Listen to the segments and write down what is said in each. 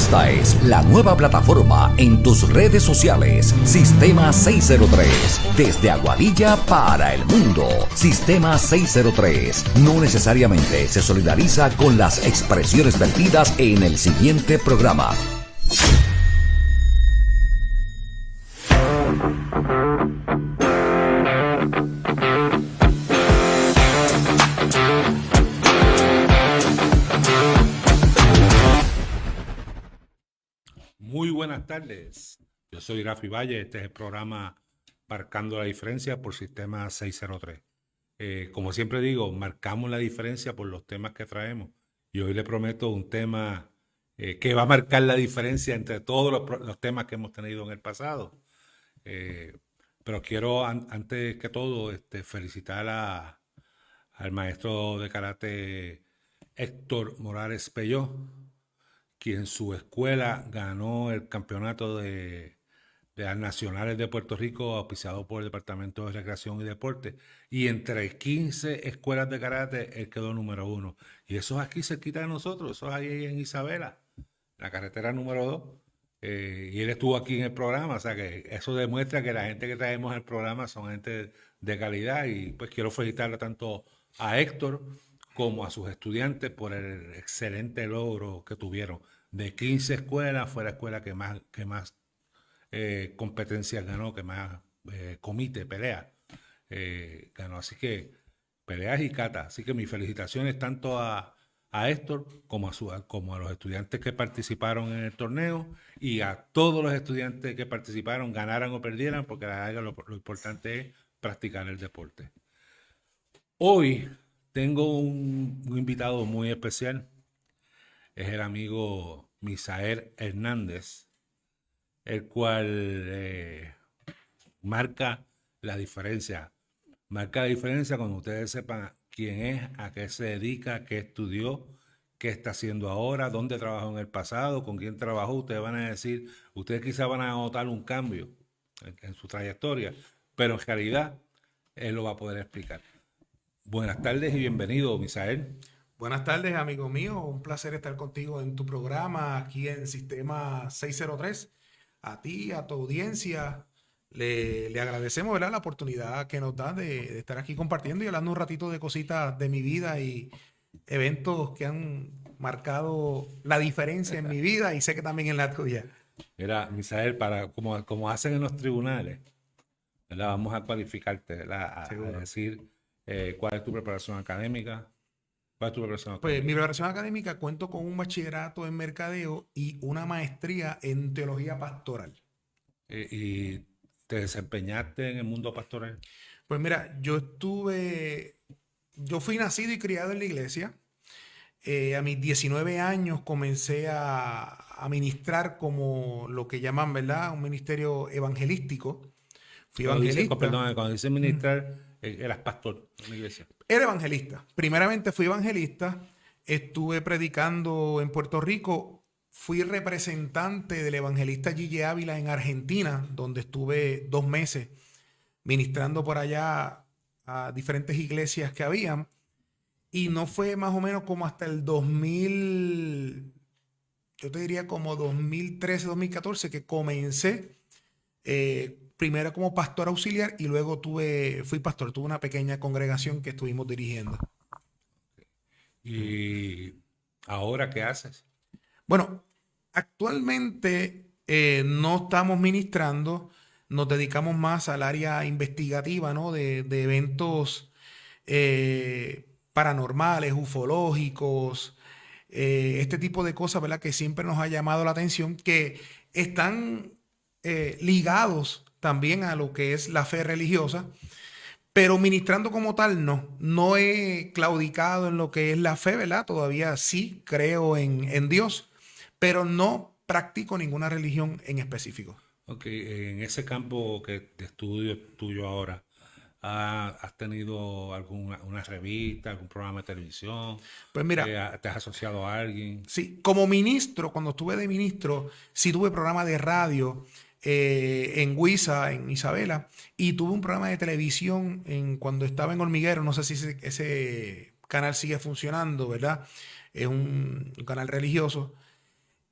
Esta es la nueva plataforma en tus redes sociales. Sistema 603. Desde Aguadilla para el mundo. Sistema 603. No necesariamente se solidariza con las expresiones vertidas en el siguiente programa. Muy buenas tardes, yo soy Rafi Valle, este es el programa Marcando la Diferencia por Sistema 603. Como siempre digo, marcamos la diferencia por los temas que traemos y hoy le prometo un tema que va a marcar la diferencia entre todos los temas que hemos tenido en el pasado. Pero quiero antes que todo felicitar al maestro de karate Héctor Morales Pelló, quien en su escuela ganó el campeonato de las nacionales de Puerto Rico, auspiciado por el Departamento de Recreación y Deporte, y entre 15 escuelas de karate, él quedó número 1. Y eso es aquí cerquita de nosotros, eso es ahí en Isabela, la carretera número 2. Y él estuvo aquí en el programa, o sea que eso demuestra que la gente que traemos al programa son gente de calidad, y pues quiero felicitarle tanto a Héctor como a sus estudiantes por el excelente logro que tuvieron. De 15 escuelas, fue la escuela que más competencias ganó, que más pelea ganó. Así que peleas y catas. Así que mis felicitaciones tanto a Héctor como a los estudiantes que participaron en el torneo y a todos los estudiantes que participaron, ganaran o perdieran, porque lo importante es practicar el deporte. Hoy tengo un invitado muy especial, es el amigo Misael Hernández, el cual marca la diferencia. Marca la diferencia cuando ustedes sepan quién es, a qué se dedica, qué estudió, qué está haciendo ahora, dónde trabajó en el pasado, con quién trabajó. Ustedes van a decir, ustedes quizás van a notar un cambio en su trayectoria, pero en realidad él lo va a poder explicar. Buenas tardes y bienvenido, Misael. Buenas tardes, amigo mío. Un placer estar contigo en tu programa aquí en Sistema 603. A ti, a tu audiencia, le agradecemos, ¿verdad?, la oportunidad que nos da de estar aquí compartiendo y hablando un ratito de cositas de mi vida y eventos que han marcado la diferencia en mi vida y sé que también en la tuya. Mira, Misael, como hacen en los tribunales, ¿verdad? Vamos a cualificarte, ¿verdad? A decir cuál es tu preparación académica. ¿Cuál es tu preparación académica? Pues mi preparación académica, cuento con un bachillerato en mercadeo y una maestría en teología pastoral. ¿Y te desempeñaste en el mundo pastoral? Pues mira, yo fui nacido y criado en la iglesia. A mis 19 años comencé a ministrar como lo que llaman, ¿verdad?, un ministerio evangelístico. Fui evangelista. Cuando dices ministrar, eras pastor en la iglesia. Era evangelista. Primeramente fui evangelista. Estuve predicando en Puerto Rico. Fui representante del evangelista Gille Ávila en Argentina, donde estuve 2 meses ministrando por allá a diferentes iglesias que habían. Y no fue más o menos como hasta el 2000, yo te diría como 2013, 2014, que comencé primero como pastor auxiliar y luego fui pastor. Tuve una pequeña congregación que estuvimos dirigiendo. ¿Y ahora qué haces? Bueno, actualmente no estamos ministrando, nos dedicamos más al área investigativa, ¿no?, de eventos paranormales, ufológicos, este tipo de cosas, ¿verdad?, que siempre nos ha llamado la atención, que están ligados también a lo que es la fe religiosa, pero ministrando como tal no he claudicado en lo que es la fe, ¿verdad? Todavía sí creo en Dios, pero no practico ninguna religión en específico. Ok, en ese campo de estudio tuyo ahora, ¿has tenido una revista, algún programa de televisión? Pues mira, ¿te has asociado a alguien? Sí, como ministro, cuando estuve de ministro, sí tuve programa de radio en Huiza, en Isabela, y tuve un programa de televisión cuando estaba en Hormiguero. No sé si ese canal sigue funcionando, ¿verdad? Es un canal religioso.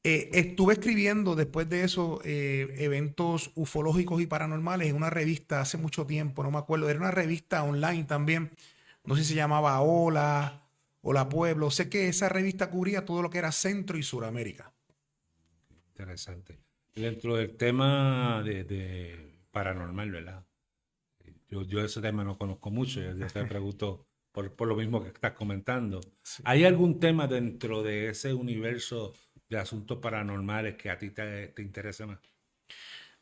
Estuve escribiendo después de eso eventos ufológicos y paranormales en una revista hace mucho tiempo, no me acuerdo, era una revista online también, no sé si se llamaba Hola Pueblo, sé que esa revista cubría todo lo que era Centro y Suramérica. Interesante. Dentro del tema de paranormal, ¿verdad? Yo ese tema no conozco mucho, yo te pregunto por lo mismo que estás comentando. Sí. ¿Hay algún tema dentro de ese universo de asuntos paranormales que a ti te interesa más?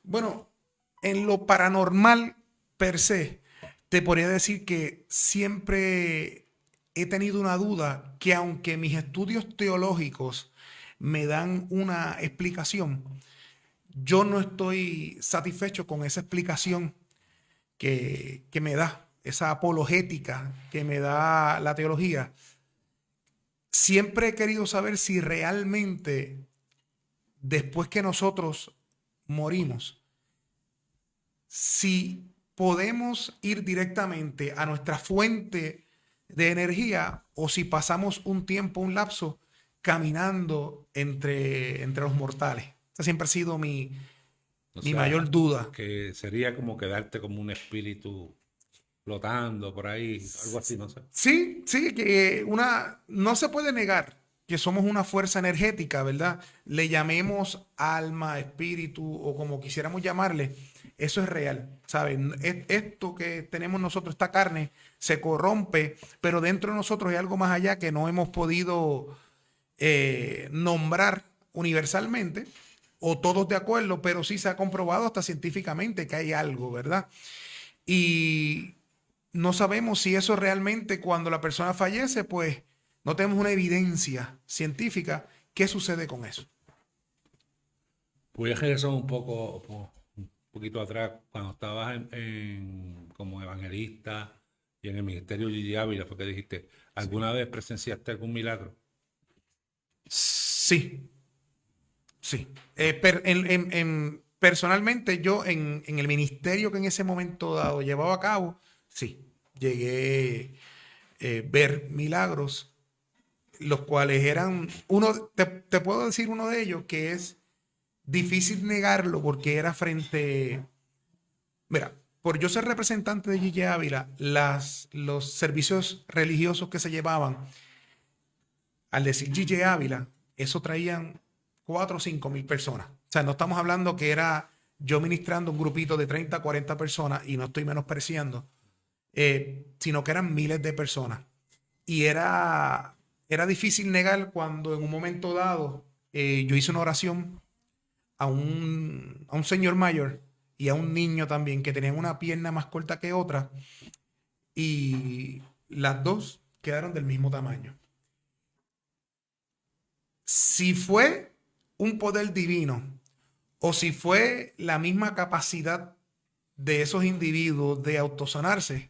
Bueno, en lo paranormal per se, te podría decir que siempre he tenido una duda que aunque mis estudios teológicos me dan una explicación, yo no estoy satisfecho con esa explicación que me da, esa apologética que me da la teología. Siempre he querido saber si realmente después que nosotros morimos, si podemos ir directamente a nuestra fuente de energía o si pasamos un tiempo, un lapso, caminando entre los mortales. Esa siempre ha sido mi O mi sea, mayor duda. que sería como quedarte como un espíritu flotando por ahí, algo así, no sé. Sí, sí, que no se puede negar que somos una fuerza energética, ¿verdad? Le llamemos alma, espíritu o como quisiéramos llamarle, eso es real, ¿saben? Esto que tenemos nosotros, esta carne, se corrompe, pero dentro de nosotros hay algo más allá que no hemos podido nombrar universalmente, o todos de acuerdo, pero sí se ha comprobado hasta científicamente que hay algo, ¿verdad? Y no sabemos si eso realmente cuando la persona fallece, pues no tenemos una evidencia científica. ¿Qué sucede con eso? Voy a regresar un poquito atrás, cuando estabas como evangelista y en el ministerio Gigi Ávila, fue que dijiste, ¿alguna vez presenciaste algún milagro? Sí, sí. Personalmente, yo en el ministerio que en ese momento dado llevaba a cabo, sí, llegué ver milagros, los cuales eran, te puedo decir uno de ellos que es difícil negarlo porque era mira, por yo ser representante de Gigi Ávila, los servicios religiosos que se llevaban, al decir Gigi Ávila, eso traían 4 o 5 mil personas. O sea, no estamos hablando que era yo ministrando un grupito de 30, 40 personas y no estoy menospreciando, sino que eran miles de personas. Y era difícil negar cuando en un momento dado yo hice una oración a un señor mayor y a un niño también que tenían una pierna más corta que otra y las dos quedaron del mismo tamaño. Si fue un poder divino o si fue la misma capacidad de esos individuos de autosanarse,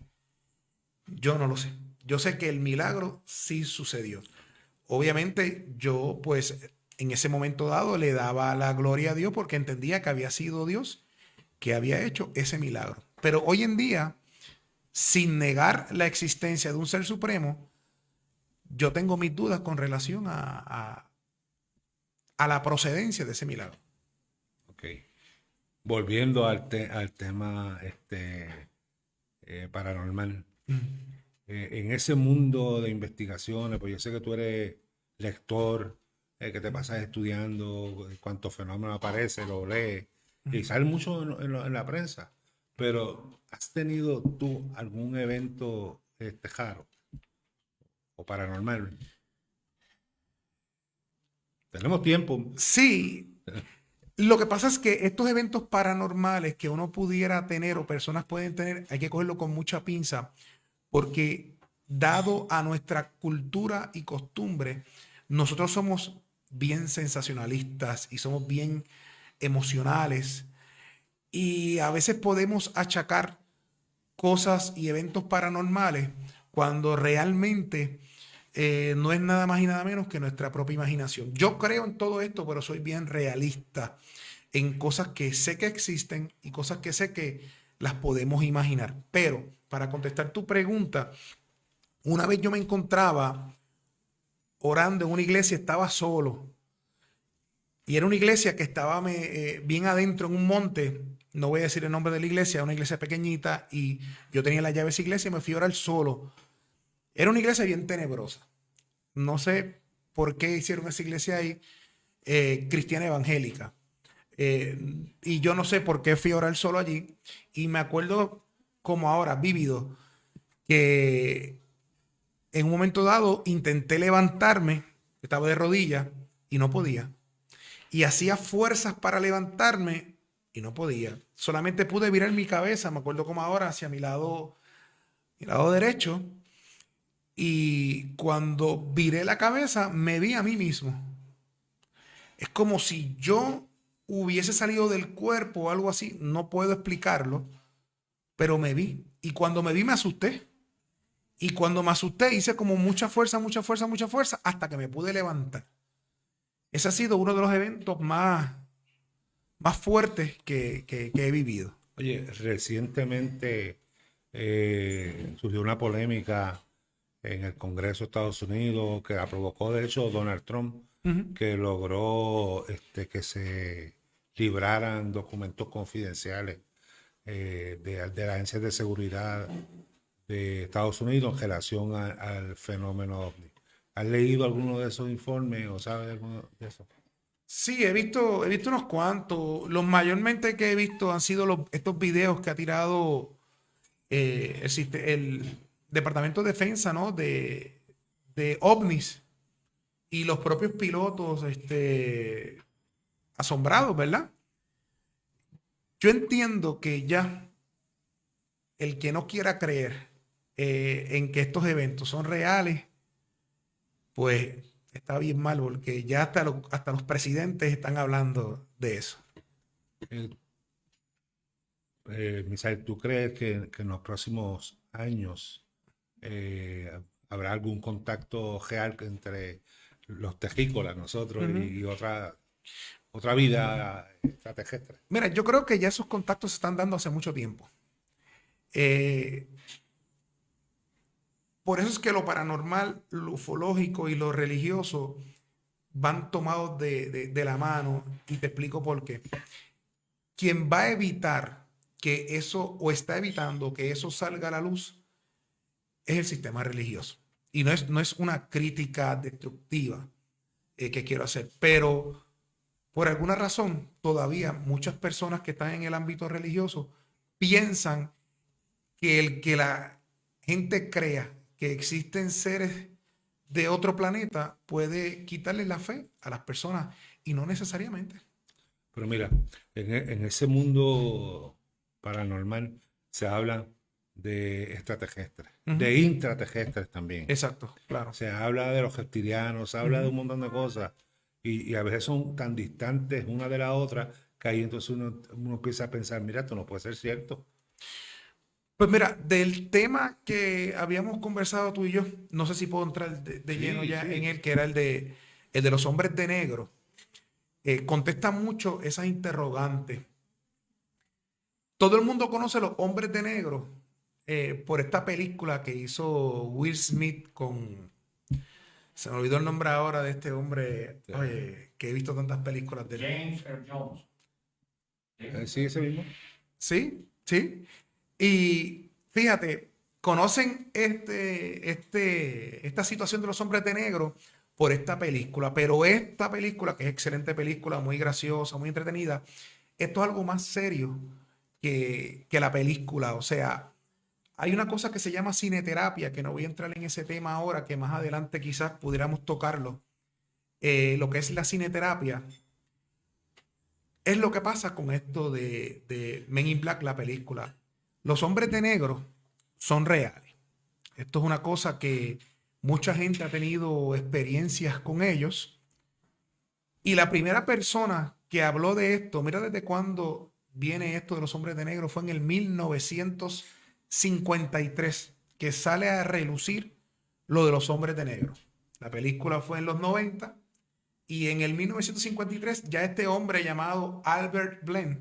yo no lo sé. Yo sé que el milagro sí sucedió. Obviamente yo pues en ese momento dado le daba la gloria a Dios porque entendía que había sido Dios que había hecho ese milagro. Pero hoy en día, sin negar la existencia de un ser supremo, yo tengo mis dudas con relación a la procedencia de ese milagro. Ok. Volviendo al tema paranormal. En ese mundo de investigaciones, pues yo sé que tú eres lector, que te pasas estudiando cuántos fenómenos aparecen, lo lees, y sale mucho en la prensa. Pero, ¿has tenido tú algún evento raro o paranormal? Tenemos tiempo. Sí, lo que pasa es que estos eventos paranormales que uno pudiera tener o personas pueden tener, hay que cogerlo con mucha pinza, porque dado a nuestra cultura y costumbre, nosotros somos bien sensacionalistas y somos bien emocionales y a veces podemos achacar cosas y eventos paranormales cuando realmente no es nada más y nada menos que nuestra propia imaginación. Yo creo en todo esto, pero soy bien realista en cosas que sé que existen y cosas que sé que las podemos imaginar. Pero para contestar tu pregunta, una vez yo me encontraba orando en una iglesia, estaba solo Y era una iglesia que estaba bien adentro en un monte. No voy a decir el nombre de la iglesia, una iglesia pequeñita. Y yo tenía la llave de esa iglesia y me fui a orar solo. Era una iglesia bien tenebrosa. No sé por qué hicieron esa iglesia ahí, cristiana evangélica. Y yo no sé por qué fui a orar solo allí. Y me acuerdo como ahora, vívido, que en un momento dado intenté levantarme, estaba de rodillas y no podía. Y hacía fuerzas para levantarme y no podía. Solamente pude virar mi cabeza, me acuerdo como ahora, hacia mi lado derecho. Y cuando viré la cabeza, me vi a mí mismo. Es como si yo hubiese salido del cuerpo o algo así. No puedo explicarlo, pero me vi. Y cuando me vi, me asusté. Y cuando me asusté, hice como mucha fuerza, mucha fuerza, mucha fuerza, hasta que me pude levantar. Ese ha sido uno de los eventos más fuertes que he vivido. Oye, recientemente surgió una polémica en el Congreso de Estados Unidos que la provocó, de hecho, Donald Trump, que logró que se libraran documentos confidenciales de las agencias de seguridad de Estados Unidos en relación al fenómeno OVNI. ¿Has leído alguno de esos informes o sabes alguno de eso? Sí, he visto unos cuantos. Los mayormente que he visto han sido estos videos que ha tirado el Departamento de Defensa, ¿no? De ovnis y los propios pilotos asombrados, ¿verdad? Yo entiendo que ya el que no quiera creer en que estos eventos son reales, pues está bien mal, porque ya hasta los presidentes están hablando de eso. Misael, ¿tú crees que en los próximos años habrá algún contacto real entre los terrícolas, nosotros, y otra vida extraterrestre? Mira, yo creo que ya esos contactos se están dando hace mucho tiempo. Por eso es que lo paranormal, lo ufológico y lo religioso van tomados de la mano, y te explico por qué. Quien va a evitar que eso, o está evitando que eso salga a la luz, es el sistema religioso. Y no es una crítica destructiva que quiero hacer, pero por alguna razón todavía muchas personas que están en el ámbito religioso piensan que el que la gente crea que existen seres de otro planeta puede quitarle la fe a las personas, y no necesariamente. Pero mira, en ese mundo paranormal se habla de extraterrestres, de intraterrestres también. Exacto, claro. Se habla de los reptilianos, se habla de un montón de cosas y a veces son tan distantes una de la otra que ahí entonces uno empieza a pensar, mira, esto no puede ser cierto. Pues mira, del tema que habíamos conversado tú y yo, no sé si puedo entrar de lleno ya en él, que era el de los hombres de negro. Contesta mucho esas interrogantes. Todo el mundo conoce los hombres de negro por esta película que hizo Will Smith con... Se me olvidó el nombre ahora de este hombre, oye, que he visto tantas películas de él. James Earl Jones. Sí, ese mismo. Sí, sí. Y fíjate, conocen esta situación de los hombres de negro por esta película, pero esta película, que es excelente película, muy graciosa, muy entretenida, esto es algo más serio que la película. O sea, hay una cosa que se llama cineterapia, que no voy a entrar en ese tema ahora, que más adelante quizás pudiéramos tocarlo. Lo que es la cineterapia es lo que pasa con esto de Men in Black, la película. Los hombres de negro son reales. Esto es una cosa que mucha gente ha tenido experiencias con ellos. Y la primera persona que habló de esto, mira desde cuándo viene esto de los hombres de negro, fue en el 1953, que sale a relucir lo de los hombres de negro. La película fue en los 90 y en el 1953 ya este hombre llamado Albert Blenz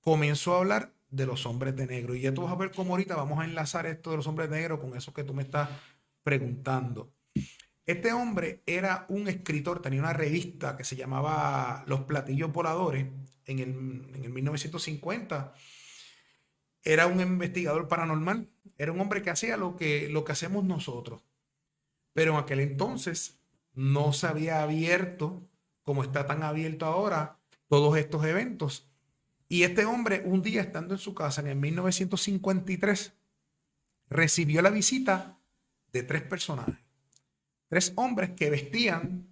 comenzó a hablar de los hombres de negro. Y ya tú vas a ver cómo ahorita vamos a enlazar esto de los hombres de negro con eso que tú me estás preguntando. Este hombre era un escritor, tenía una revista que se llamaba Los Platillos Voladores en el 1950. Era un investigador paranormal, era un hombre que hacía lo que hacemos nosotros. Pero en aquel entonces no se había abierto como está tan abierto ahora todos estos eventos. Y este hombre, un día estando en su casa en el 1953, recibió la visita de 3 personajes. 3 hombres que vestían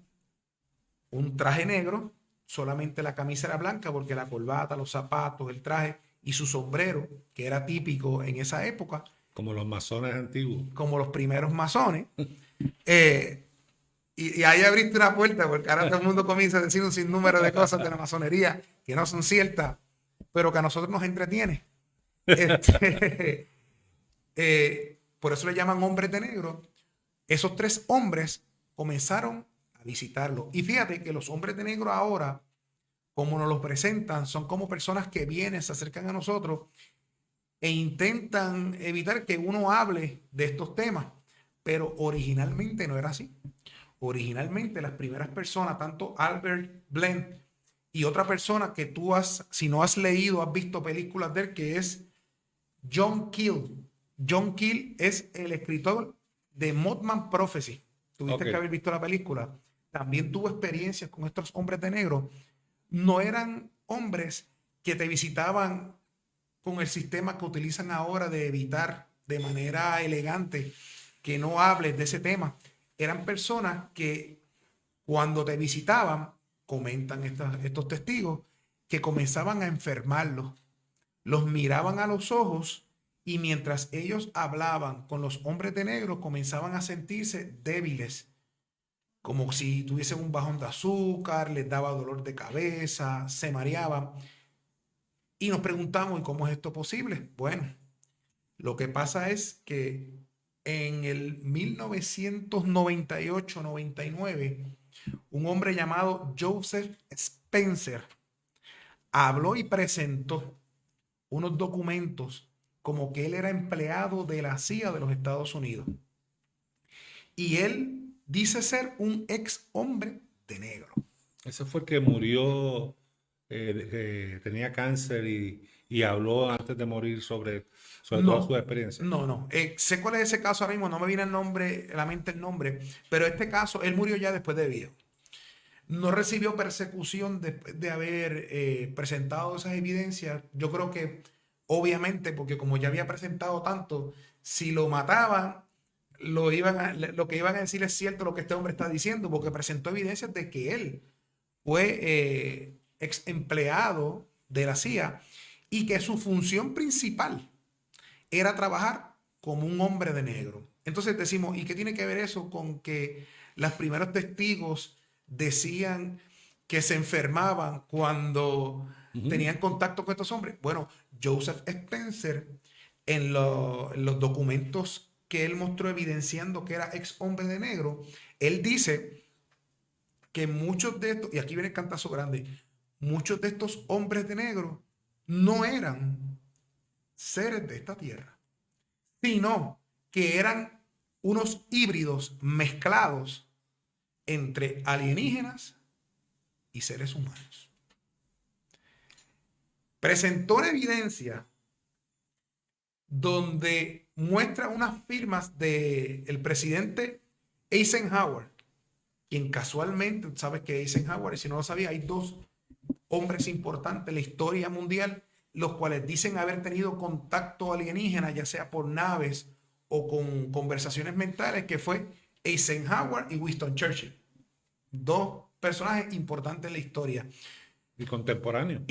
un traje negro, solamente la camisa era blanca porque la corbata, los zapatos, el traje y su sombrero, que era típico en esa época, Como los masones antiguos. como los primeros masones. Y ahí abriste una puerta, porque ahora todo el mundo comienza a decir un sinnúmero de cosas de la masonería que no son ciertas, pero que a nosotros nos entretiene. Por eso le llaman hombres de negro. Esos 3 hombres comenzaron a visitarlo. Y fíjate que los hombres de negro ahora, como nos los presentan, son como personas que vienen, se acercan a nosotros e intentan evitar que uno hable de estos temas. Pero originalmente no era así. Originalmente las primeras personas, tanto Albert Blend y otra persona que tú si no has leído, has visto películas de él, que es John Keel. John Keel es el escritor de Mothman Prophecy. Tuviste que haber visto la película. También tuvo experiencias con estos hombres de negro. No eran hombres que te visitaban con el sistema que utilizan ahora de evitar de manera elegante que no hables de ese tema. Eran personas que cuando te visitaban, comentan estos testigos, que comenzaban a enfermarlos. Los miraban a los ojos y mientras ellos hablaban con los hombres de negro, comenzaban a sentirse débiles, como si tuviesen un bajón de azúcar, les daba dolor de cabeza, se mareaban. Y nos preguntamos, ¿y cómo es esto posible? Bueno, lo que pasa es que en el 1998-99, un hombre llamado Joseph Spencer habló y presentó unos documentos como que él era empleado de la CIA de los Estados Unidos. Y él dice ser un ex hombre de negro. Ese fue el que murió, tenía cáncer y habló antes de morir sobre toda su experiencia. No. Sé cuál es ese caso ahora mismo, no me viene a la mente el nombre, pero este caso, él murió ya después de viejo. No recibió persecución después de haber presentado esas evidencias. Yo creo que, obviamente, porque como ya había presentado tanto, si lo mataban, lo que iban a decir es cierto lo que este hombre está diciendo, porque presentó evidencias de que él fue ex empleado de la CIA y que su función principal era trabajar como un hombre de negro. Entonces decimos, ¿y qué tiene que ver eso con que los primeros testigos decían que se enfermaban cuando tenían contacto con estos hombres? Bueno, Joseph Spencer, en los documentos que él mostró evidenciando que era ex hombre de negro, él dice que muchos de estos, y aquí viene el cantazo grande, muchos de estos hombres de negro no eran seres de esta tierra, sino que eran unos híbridos mezclados entre alienígenas y seres humanos. Presentó una evidencia donde muestra unas firmas del presidente Eisenhower, quien casualmente, sabes que Eisenhower, si no lo sabía, hay 2 hombres importantes en la historia mundial, los cuales dicen haber tenido contacto alienígena, ya sea por naves o con conversaciones mentales, que fue Eisenhower y Winston Churchill. 2 personajes importantes en la historia. Y contemporáneo.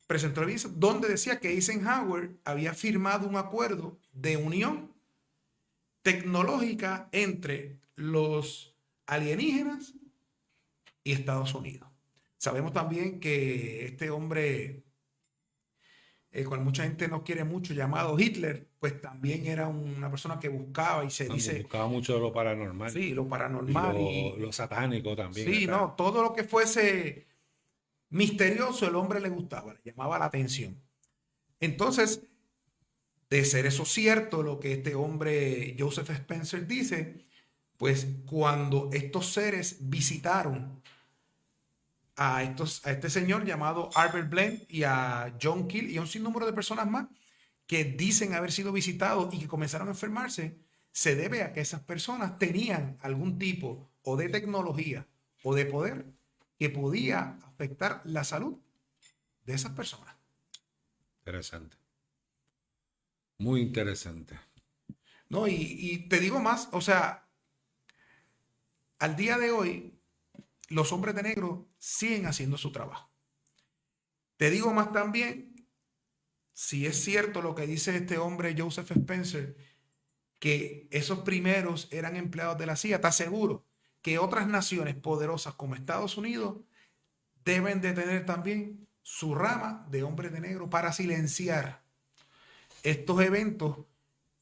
Presentó evidencia donde decía que Eisenhower había firmado un acuerdo de unión tecnológica entre los alienígenas y Estados Unidos. Sabemos también que este hombre, cual mucha gente no quiere mucho, llamado Hitler, pues también era una persona que buscaba y buscaba mucho de lo paranormal. Sí, lo paranormal. Y lo satánico también. Sí, acá. no, todo lo que fuese misterioso, el hombre le gustaba, le llamaba la atención. Entonces, De ser eso cierto, lo que este hombre Joseph Spencer dice, pues cuando estos seres visitaron a este señor llamado Albert Blend y a John Keel y a un sinnúmero de personas más que dicen haber sido visitados y que comenzaron a enfermarse, se debe a que esas personas tenían algún tipo o de tecnología o de poder que podía afectar la salud de esas personas. Interesante. Muy interesante. No, y te digo más, o sea, al día de hoy, los hombres de negro siguen haciendo su trabajo. Te digo más también, si es cierto lo que dice este hombre Joseph Spencer, que esos primeros eran empleados de la CIA, te aseguro que otras naciones poderosas como Estados Unidos deben de tener también su rama de hombres de negro para silenciar estos eventos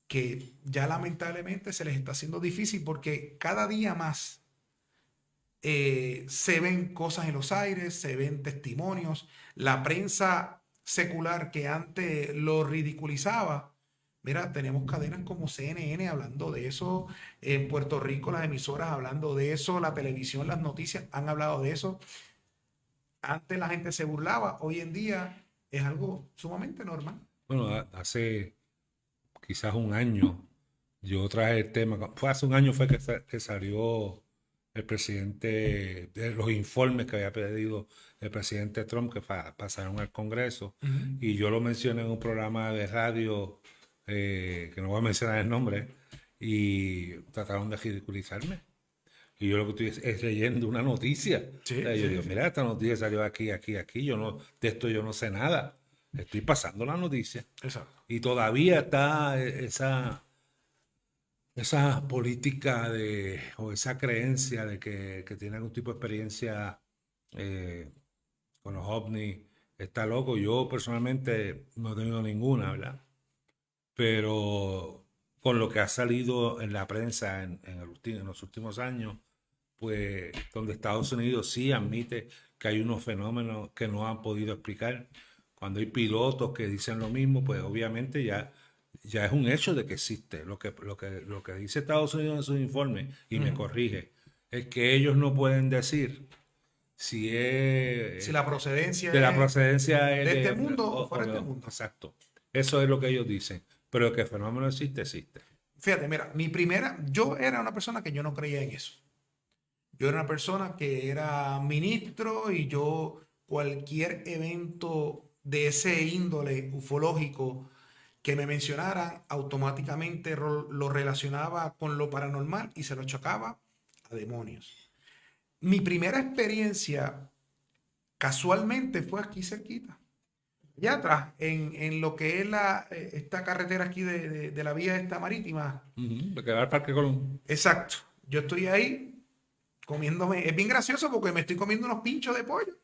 que ya lamentablemente se les está haciendo difícil porque cada día más se ven cosas en los aires, se ven testimonios, la prensa secular que antes lo ridiculizaba. Mira, tenemos cadenas como CNN hablando de eso, en Puerto Rico las emisoras hablando de eso, la televisión, las noticias han hablado de eso. Antes la gente se burlaba, hoy en día es algo sumamente normal. Bueno, hace quizás un año yo traje el tema, fue hace un año fue que salió el presidente, de los informes que había pedido el presidente Trump que pasaron al Congreso, y yo lo mencioné en un programa de radio, que no voy a mencionar el nombre, y trataron de ridiculizarme. Y yo lo que estoy es leyendo una noticia. Sí, O sea, yo sí, digo, sí. mira, esta noticia salió aquí, aquí, aquí. De esto yo no sé nada. Estoy pasando la noticia. Exacto. Y todavía está esa política o esa creencia de que tiene algún tipo de experiencia eh, con los ovnis. Está loco. Yo personalmente no he tenido ninguna, ¿verdad? Pero con lo que ha salido en la prensa en los últimos años, pues donde Estados Unidos sí admite que hay unos fenómenos que no han podido explicar. Cuando hay pilotos que dicen lo mismo, pues obviamente ya es un hecho de que existe. Lo que dice Estados Unidos en sus informes, y me corrige, es que ellos no pueden decir si es Si la procedencia de la es procedencia es de este mundo o fuera de este mundo. Exacto. Eso es lo que ellos dicen. Pero que el fenómeno existe, existe. Fíjate, mira, yo era una persona que yo no creía en eso. Yo era una persona que era ministro y yo cualquier evento de ese índole ufológico que me mencionaran, automáticamente lo relacionaba con lo paranormal y se lo achacaba a demonios. Mi primera experiencia casualmente fue aquí cerquita. Allá atrás, en lo que es esta carretera aquí de la vía esta marítima. De quedar al Parque Colón. Exacto. Yo estoy ahí comiéndome. Es bien gracioso porque me estoy comiendo unos pinchos de pollo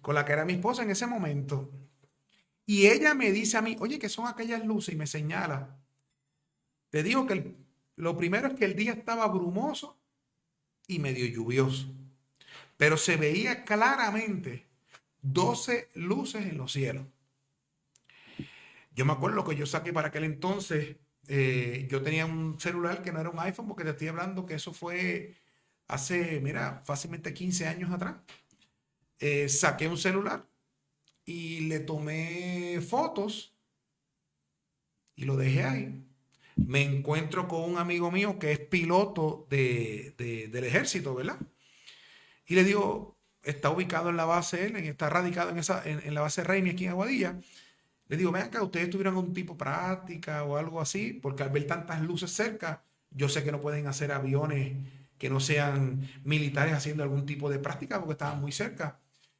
con la que era mi esposa en ese momento. Y ella me dice a mí, oye, ¿qué son aquellas luces? Y me señala. Te digo que lo primero es que el día estaba brumoso y medio lluvioso. Pero se veía claramente 12 luces en los cielos. Yo me acuerdo que yo saqué para aquel entonces, yo tenía un celular que no era un iPhone, porque te estoy hablando que eso fue hace, mira, fácilmente 15 años atrás. Saqué un celular y le tomé fotos y lo dejé ahí. Me encuentro con un amigo mío que es piloto del ejército, ¿verdad? Y le digo, está ubicado en la base él, está radicado en la base Raimi aquí en Aguadilla. Le digo, ven acá, ustedes tuvieron algún tipo de práctica o algo así, porque al ver tantas luces cerca, yo sé que no pueden hacer aviones que no sean militares haciendo algún tipo de práctica porque estaban muy cerca.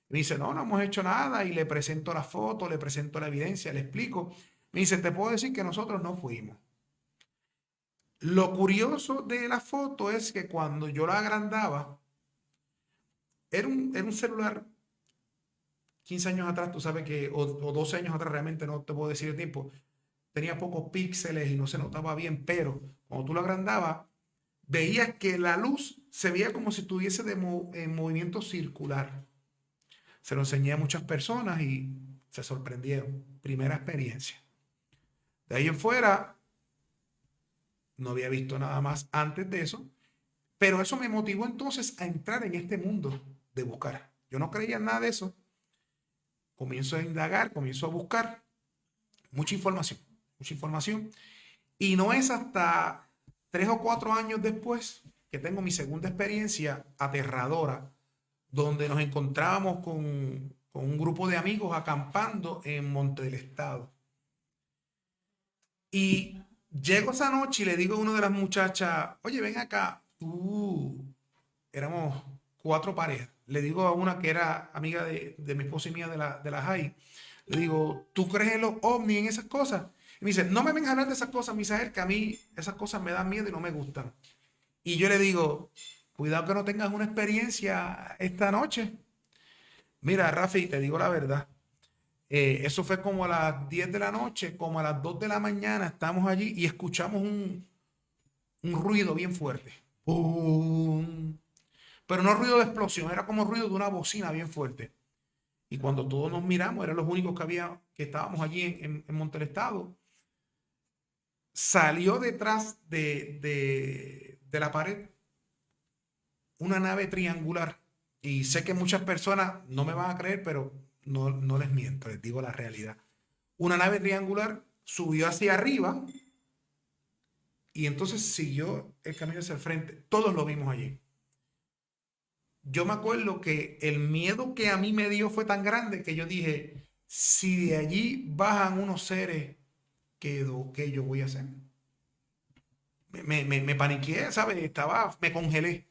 Me dice, no hemos hecho nada, y le presento la foto, le presento la evidencia, le explico. Me dice, te puedo decir que nosotros no fuimos. Lo curioso de la foto es que cuando yo la agrandaba, era un celular 15 años atrás, tú sabes que, o 12 años atrás, realmente no te puedo decir el tiempo, tenía pocos píxeles y no se notaba bien, pero cuando tú lo agrandabas, veías que la luz se veía como si estuviese en movimiento circular. Se lo enseñé a muchas personas y se sorprendieron. Primera experiencia. De ahí en fuera, no había visto nada más antes de eso, pero eso me motivó entonces a entrar en este mundo de buscar. Yo no creía en nada de eso. Comienzo a indagar, comienzo a buscar mucha información. Y no es hasta 3 o 4 años después que tengo mi segunda experiencia aterradora, donde nos encontrábamos con un grupo de amigos acampando en Monte del Estado. Y llego esa noche y le digo a una de las muchachas, oye, ven acá, éramos 4 parejas. Le digo a una que era amiga de mi esposa y mía de la Jai, le digo, ¿tú crees en los ovnis, en esas cosas? Y me dice, no me vengas a hablar de esas cosas, Misael, que a mí esas cosas me dan miedo y no me gustan. Y yo le digo, cuidado que no tengas una experiencia esta noche. Mira, Rafi, te digo la verdad. Eso fue como a las 10 de la noche, como a las 2 de la mañana, estamos allí y escuchamos un ruido bien fuerte. ¡Pum! Pero no ruido de explosión, era como ruido de una bocina bien fuerte. Y cuando todos nos miramos, eran los únicos que estábamos allí en Monte del Estado. Salió detrás de la pared una nave triangular. Y sé que muchas personas no me van a creer, pero no les miento, les digo la realidad. Una nave triangular subió hacia arriba y entonces siguió el camino hacia el frente. Todos lo vimos allí. Yo me acuerdo que el miedo que a mí me dio fue tan grande que yo dije, si de allí bajan unos seres, ¿qué yo voy a hacer? Me paniqué, ¿sabes? Me congelé.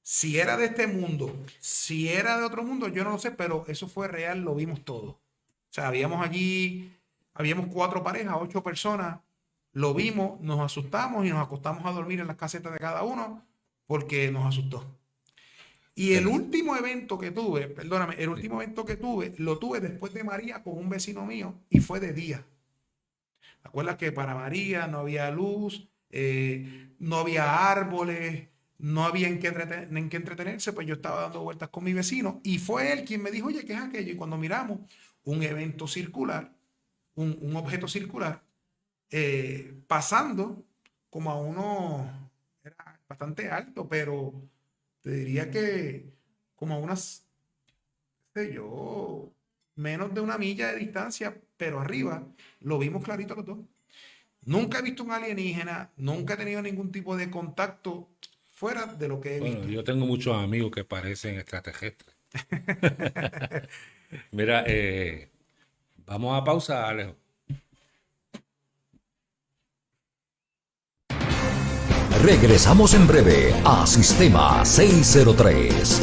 Si era de este mundo, si era de otro mundo, yo no lo sé, pero eso fue real, lo vimos todo. O sea, habíamos 4 parejas, 8 personas, lo vimos, nos asustamos y nos acostamos a dormir en las casetas de cada uno porque nos asustó. Y el último evento que tuve, lo tuve después de María con un vecino mío y fue de día. ¿Te acuerdas que para María no había luz, no había árboles, no había en qué entretenerse? Pues yo estaba dando vueltas con mi vecino y fue él quien me dijo, oye, ¿qué es aquello? Y cuando miramos un evento circular, un objeto circular, pasando como a uno, era bastante alto, pero te diría que como a unas, menos de 1 milla de distancia, pero arriba, lo vimos clarito los dos. Nunca he visto un alienígena, nunca he tenido ningún tipo de contacto fuera de lo que he visto. Bueno, yo tengo muchos amigos que parecen extraterrestres. Mira, vamos a pausa, Alejo. Regresamos en breve a Sistema 603.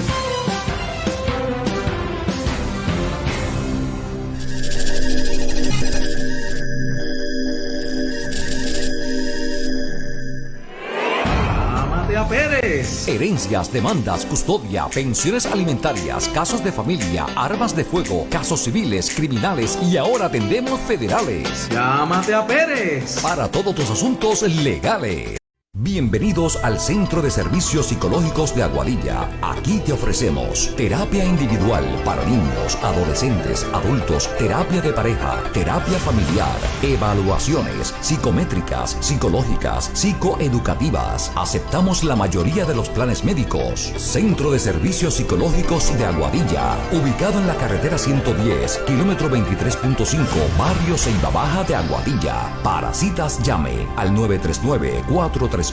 Pérez. Herencias, demandas, custodia, pensiones alimentarias, casos de familia, armas de fuego, casos civiles, criminales y ahora atendemos federales. Llámate a Pérez. Para todos tus asuntos legales. Bienvenidos al Centro de Servicios Psicológicos de Aguadilla. Aquí te ofrecemos terapia individual para niños, adolescentes, adultos, terapia de pareja, terapia familiar, evaluaciones psicométricas, psicológicas, psicoeducativas. Aceptamos la mayoría de los planes médicos. Centro de Servicios Psicológicos de Aguadilla, ubicado en la carretera 110, kilómetro 23.5, barrio Ceiba Baja de Aguadilla. Para citas llame al 939-438-5614.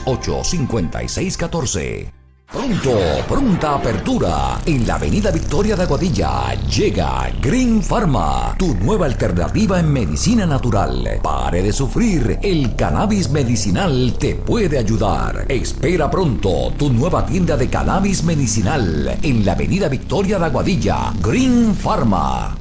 Pronta apertura. En la avenida Victoria de Aguadilla llega Green Pharma, tu nueva alternativa en medicina natural. Pare de sufrir, el cannabis medicinal te puede ayudar. Espera pronto tu nueva tienda de cannabis medicinal en la avenida Victoria de Aguadilla. Green Pharma.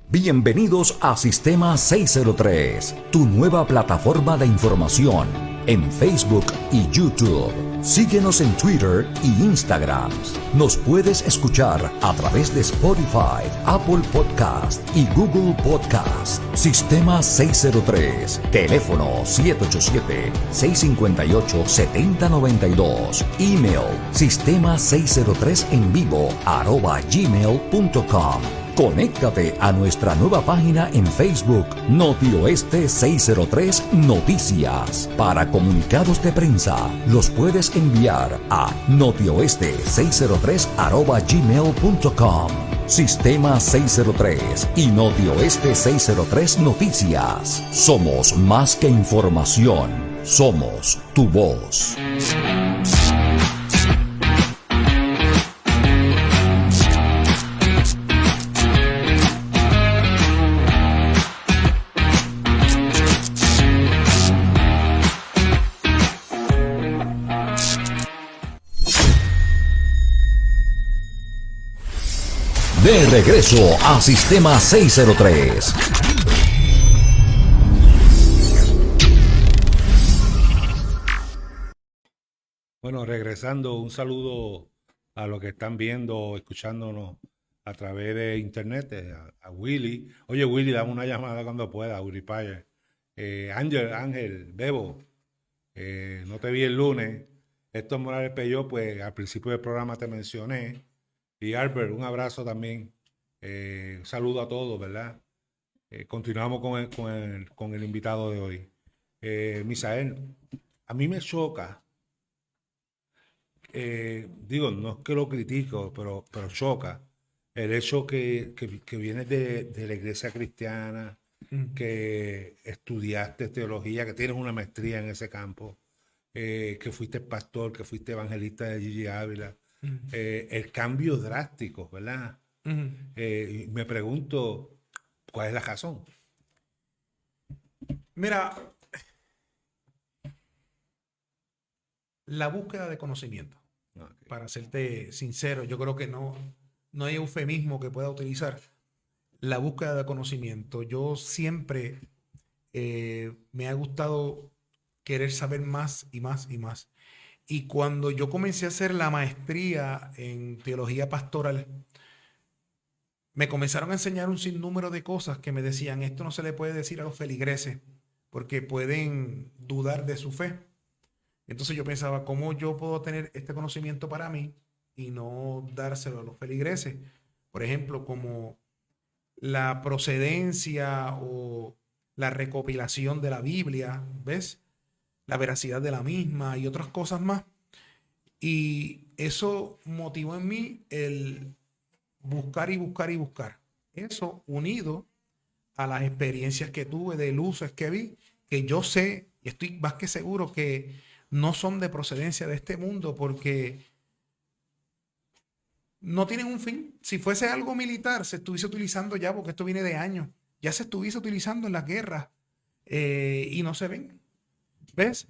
Bienvenidos a Sistema 603, tu nueva plataforma de información en Facebook y YouTube. Síguenos en Twitter y Instagram. Nos puedes escuchar a través de Spotify, Apple Podcast y Google Podcast. Sistema 603, teléfono 787-658-7092. Email sistema603envivo@gmail.com. Conéctate a nuestra nueva página en Facebook, Noti Oeste 603 Noticias. Para comunicados de prensa, los puedes enviar a notioeste603@gmail.com. Sistema 603 y Noti Oeste 603 Noticias. Somos más que información, somos tu voz. De regreso a Sistema 603. Bueno, regresando, un saludo a los que están viendo o escuchándonos a través de internet, a Willy. Oye, Willy, dame una llamada cuando pueda, Willy Payer. Ángel, Bebo, no te vi el lunes. Héctor Morales Peyó, pues al principio del programa te mencioné. Y Albert, un abrazo también. Un saludo a todos, ¿verdad? Continuamos con el invitado de hoy. Misael, a mí me choca, digo, no es que lo critico, pero choca el hecho que vienes de la iglesia cristiana, que estudiaste teología, que tienes una maestría en ese campo, que fuiste pastor, que fuiste evangelista de Gigi Ávila. El cambio drástico, ¿verdad? Me pregunto, ¿cuál es la razón? Mira, la búsqueda de conocimiento. Okay. Para serte sincero, yo creo que no hay eufemismo que pueda utilizar. La búsqueda de conocimiento. Yo siempre me ha gustado querer saber más y más y más. Y cuando yo comencé a hacer la maestría en teología pastoral, me comenzaron a enseñar un sinnúmero de cosas que me decían, esto no se le puede decir a los feligreses porque pueden dudar de su fe. Entonces yo pensaba, ¿cómo yo puedo tener este conocimiento para mí y no dárselo a los feligreses? Por ejemplo, como la procedencia o la recopilación de la Biblia, ¿ves? La veracidad de la misma y otras cosas más. Y eso motivó en mí el buscar y buscar y buscar. Eso unido a las experiencias que tuve, de luces que vi, que yo sé y estoy más que seguro que no son de procedencia de este mundo porque no tienen un fin. Si fuese algo militar, se estuviese utilizando ya, porque esto viene de años. Ya se estuviese utilizando en las guerras y no se ven. ¿Ves?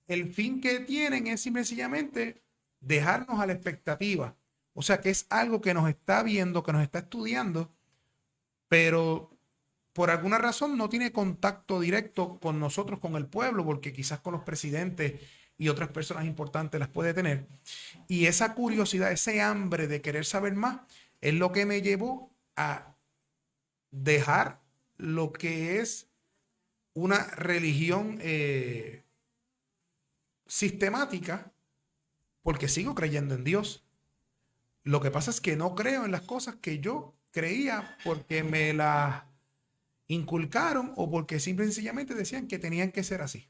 El fin que tienen es sencillamente dejarnos a la expectativa. O sea que es algo que nos está viendo, que nos está estudiando, pero por alguna razón no tiene contacto directo con nosotros, con el pueblo, porque quizás con los presidentes y otras personas importantes las puede tener. Y esa curiosidad, ese hambre de querer saber más, es lo que me llevó a dejar lo que es una religión sistemática, porque sigo creyendo en Dios. Lo que pasa es que no creo en las cosas que yo creía porque me las inculcaron o porque simple y sencillamente decían que tenían que ser así.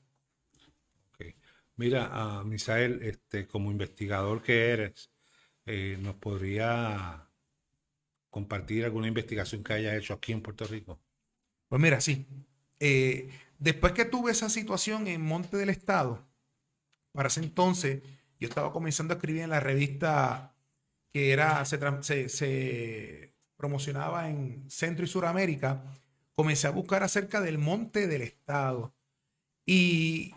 Okay. Mira, Misael, como investigador que eres, ¿nos podría compartir alguna investigación que hayas hecho aquí en Puerto Rico? Pues mira, sí. Después que tuve esa situación en Monte del Estado, para ese entonces yo estaba comenzando a escribir en la revista que se promocionaba en Centro y Suramérica. Comencé a buscar acerca del Monte del Estado y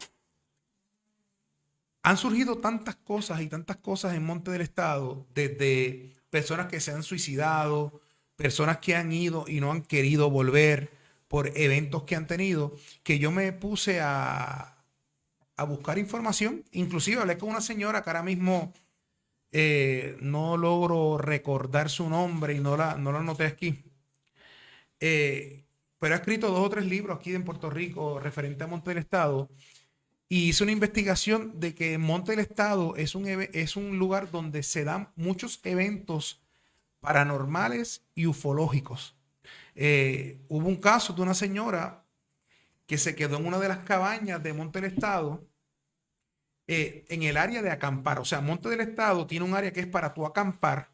han surgido tantas cosas en Monte del Estado, desde personas que se han suicidado, personas que han ido y no han querido volver por eventos que han tenido, que yo me puse a buscar información. Inclusive hablé con una señora que ahora mismo no logro recordar su nombre y no la anoté aquí. Pero ha escrito 2 o 3 libros aquí en Puerto Rico referente a Monte del Estado. Y hizo una investigación de que Monte del Estado es un lugar donde se dan muchos eventos paranormales y ufológicos. Hubo un caso de una señora que se quedó en una de las cabañas de Monte del Estado, en el área de acampar. O sea, Monte del Estado tiene un área que es para tú acampar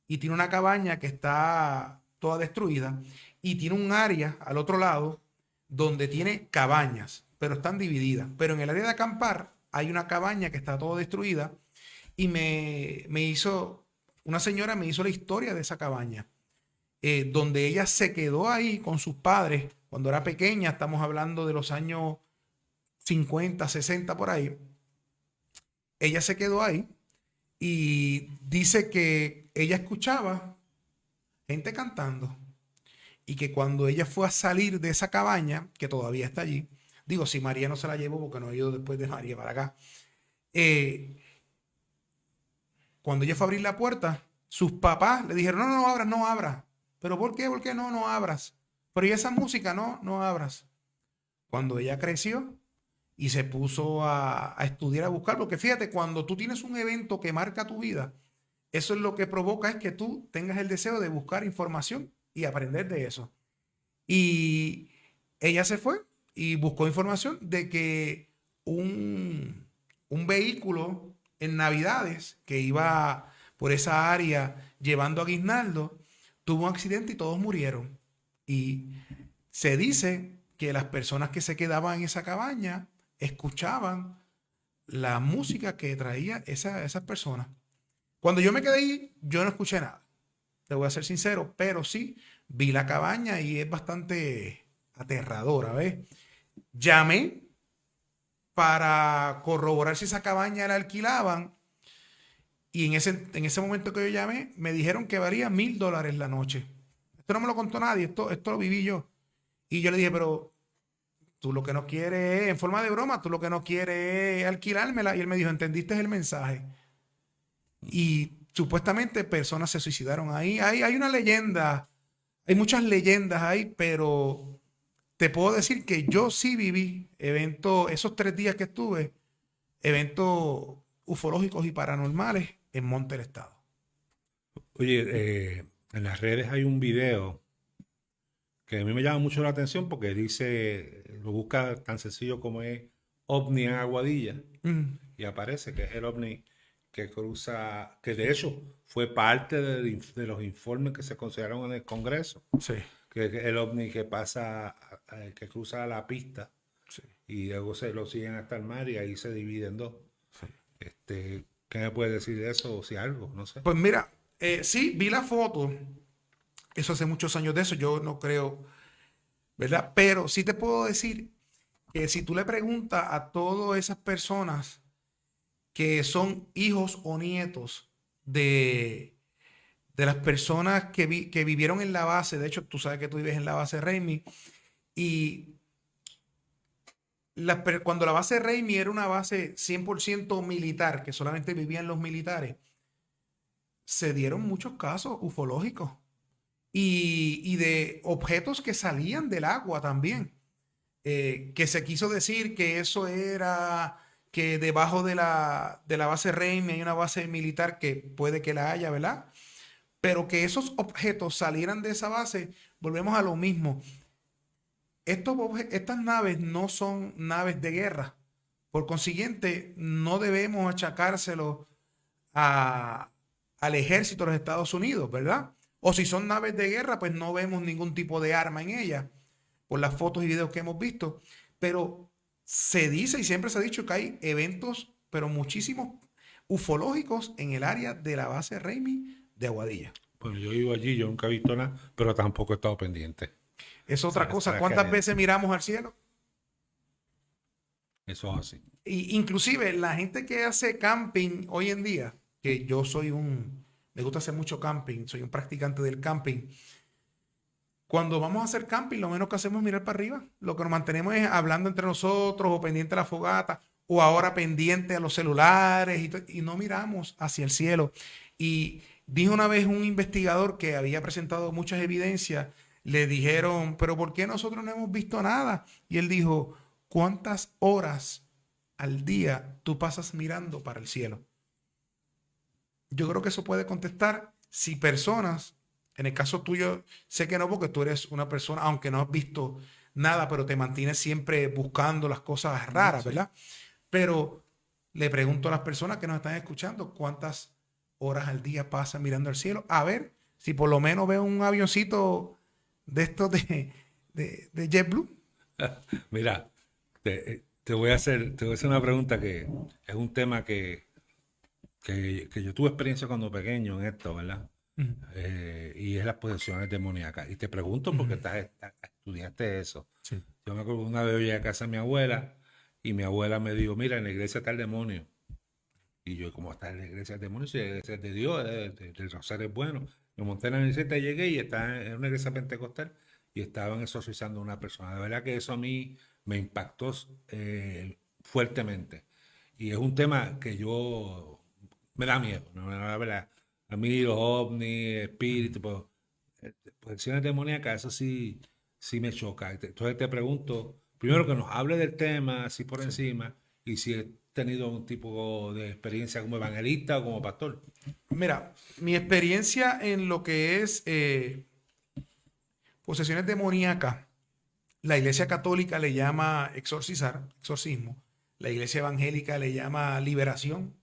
y tiene una cabaña que está toda destruida y tiene un área al otro lado donde tiene cabañas, pero están divididas. Pero en el área de acampar hay una cabaña que está toda destruida y una señora me hizo la historia de esa cabaña, donde ella se quedó ahí con sus padres cuando era pequeña. Estamos hablando de los años 50, 60 por ahí. Ella se quedó ahí y dice que ella escuchaba gente cantando y que cuando ella fue a salir de esa cabaña, que todavía está allí, digo, si María no se la llevó porque no ha ido después de María para acá, cuando ella fue a abrir la puerta, sus papás le dijeron, no, no abras, no abras. ¿Pero por qué? ¿Por qué no, no abras? Pero ¿y esa música? No, no abras. Cuando ella creció y se puso a estudiar, a buscar, porque fíjate, cuando tú tienes un evento que marca tu vida, eso es lo que provoca es que tú tengas el deseo de buscar información y aprender de eso. Y ella se fue y buscó información de que un vehículo en Navidades que iba por esa área llevando a Guisnaldo tuvo un accidente y todos murieron. Y se dice que las personas que se quedaban en esa cabaña escuchaban la música que traía esas personas. Cuando yo me quedé ahí, yo no escuché nada. Te voy a ser sincero, pero sí vi la cabaña y es bastante aterradora, ¿ves? Llamé para corroborar si esa cabaña la alquilaban y en ese momento que yo llamé, me dijeron que valía $1,000 la noche. Esto no me lo contó nadie, esto lo viví yo. Y yo le dije, pero tú lo que no quieres, en forma de broma, tú lo que no quieres es alquilármela. Y él me dijo, ¿entendiste el mensaje? Y supuestamente personas se suicidaron ahí. Hay una leyenda, hay muchas leyendas ahí, pero te puedo decir que yo sí viví eventos, esos 3 días que estuve, eventos ufológicos y paranormales en Monte del Estado. Oye, en las redes hay un video que a mí me llama mucho la atención porque dice, lo busca tan sencillo como es ovni en Aguadilla y aparece que es el ovni que cruza, que de hecho fue parte de los informes que se consideraron en el Congreso, Sí. que es el ovni que pasa, que cruza la pista Sí. y luego se lo siguen hasta el mar y ahí se divide en dos. Sí. ¿Qué me puedes decir de eso? O si algo, no sé. Pues mira, sí, vi la foto. Eso hace muchos años de eso, yo no creo, ¿verdad? Pero sí te puedo decir que si tú le preguntas a todas esas personas que son hijos o nietos de las personas que vivieron en la base, de hecho tú sabes que tú vives en la base Raimi, y cuando la base Raimi era una base 100% militar, que solamente vivían los militares, se dieron muchos casos ufológicos y de objetos que salían del agua también, que se quiso decir que eso era que debajo de la base Raimi hay una base militar, que puede que la haya, ¿verdad? Pero que esos objetos salieran de esa base, volvemos a lo mismo. Estas naves no son naves de guerra. Por consiguiente, no debemos achacárselo al ejército de los Estados Unidos, ¿verdad? O si son naves de guerra, pues no vemos ningún tipo de arma en ellas, por las fotos y videos que hemos visto. Pero se dice y siempre se ha dicho que hay eventos, pero muchísimos ufológicos en el área de la base Raimi de Aguadilla. Bueno, yo vivo allí, yo nunca he visto nada, pero tampoco he estado pendiente. Es otra Será- cosa. será ¿Cuántas que- veces miramos al cielo? Eso es así. Inclusive la gente que hace camping hoy en día, que yo me gusta hacer mucho camping, soy un practicante del camping. Cuando vamos a hacer camping, lo menos que hacemos es mirar para arriba. Lo que nos mantenemos es hablando entre nosotros o pendiente a la fogata o ahora pendiente a los celulares y no miramos hacia el cielo. Y dijo una vez un investigador que había presentado muchas evidencias, le dijeron, pero ¿por qué nosotros no hemos visto nada? Y él dijo, ¿cuántas horas al día tú pasas mirando para el cielo? Yo creo que eso puede contestar si personas, en el caso tuyo, sé que no porque tú eres una persona, aunque no has visto nada, pero te mantienes siempre buscando las cosas raras, Sí. ¿verdad? Pero le pregunto a las personas que nos están escuchando cuántas horas al día pasan mirando al cielo. A ver si por lo menos veo un avioncito de estos de JetBlue. Mira, te voy a hacer una pregunta que es un tema que yo tuve experiencia cuando pequeño en esto, ¿verdad? Ujú, Y es las posesiones demoníacas. Y te pregunto porque ujú. estudiaste eso. Sí. Yo me acuerdo que una vez yo llegué a casa de mi abuela y mi abuela me dijo, mira, en la iglesia está el demonio. Y yo, ¿cómo está en la iglesia del demonio? Si la iglesia es de Dios, del Rosario es bueno. Me monté en la bicicleta, llegué y estaba en una iglesia pentecostal y estaban exorcizando a una persona. De verdad que eso a mí me impactó fuertemente. Y es un tema que yo me da miedo, ¿no? La verdad. A mí los ovnis, espíritus, posesiones demoníacas, eso sí, sí me choca. Entonces te pregunto, primero que nos hable del tema, así por Sí. encima, y si he tenido un tipo de experiencia como evangelista o como pastor. Mira, mi experiencia en lo que es posesiones demoníacas, la iglesia católica le llama exorcizar, exorcismo. La iglesia evangélica le llama liberación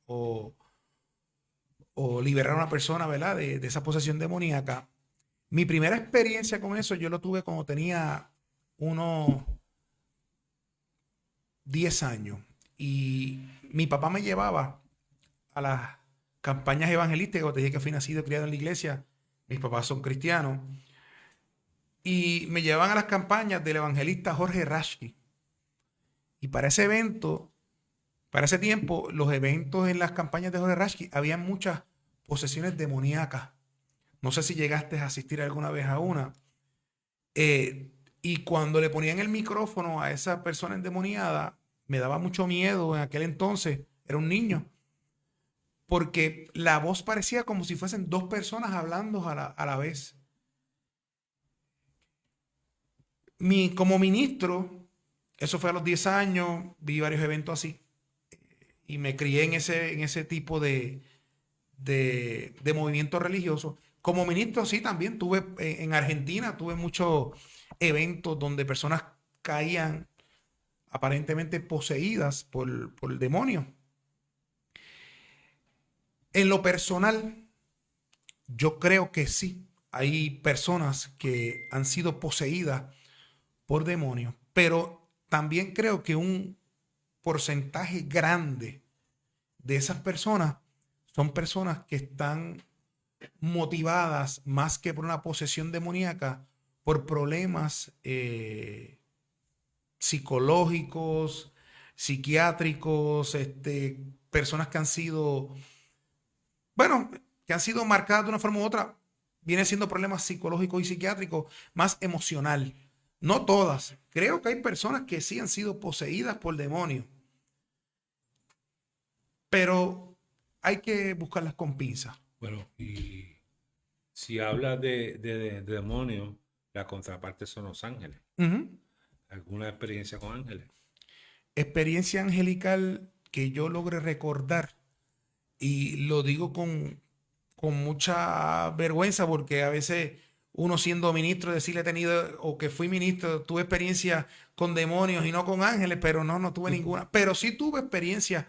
o, o liberar a una persona, ¿verdad? De esa posesión demoníaca. Mi primera experiencia con eso yo lo tuve cuando tenía unos 10 años y mi papá me llevaba a las campañas evangelísticas. Como te dije que fui nacido y criado en la iglesia, mis papás son cristianos y me llevaban a las campañas del evangelista Jorge Rashki. Y para ese evento, para ese tiempo, los eventos en las campañas de Jorge Rashki, había muchas posesiones demoníacas. No sé si llegaste a asistir alguna vez a una. Y cuando le ponían el micrófono a esa persona endemoniada, me daba mucho miedo en aquel entonces. Era un niño. Porque la voz parecía como si fuesen dos personas hablando a la vez. Como ministro, eso fue a los 10 años, vi varios eventos así y me crié en ese tipo de movimiento religioso. Como ministro, sí, también tuve en Argentina, tuve muchos eventos donde personas caían aparentemente poseídas por el demonio. En lo personal, yo creo que sí, hay personas que han sido poseídas por demonios, pero también creo que un porcentaje grande de esas personas son personas que están motivadas más que por una posesión demoníaca, por problemas psicológicos, psiquiátricos, personas que han sido, bueno, que han sido marcadas de una forma u otra, vienen siendo problemas psicológicos y psiquiátricos, más emocional. No todas. Creo que hay personas que sí han sido poseídas por demonios, pero hay que buscarlas con pinzas. Bueno, y si hablas de demonios, la contraparte son los ángeles. Ujú. ¿Alguna experiencia con ángeles? Experiencia angelical que yo logre recordar, y lo digo con mucha vergüenza porque a veces uno siendo ministro, decirle he tenido o que fui ministro, tuve experiencia con demonios y no con ángeles, pero no tuve ninguna. Pero sí tuve experiencias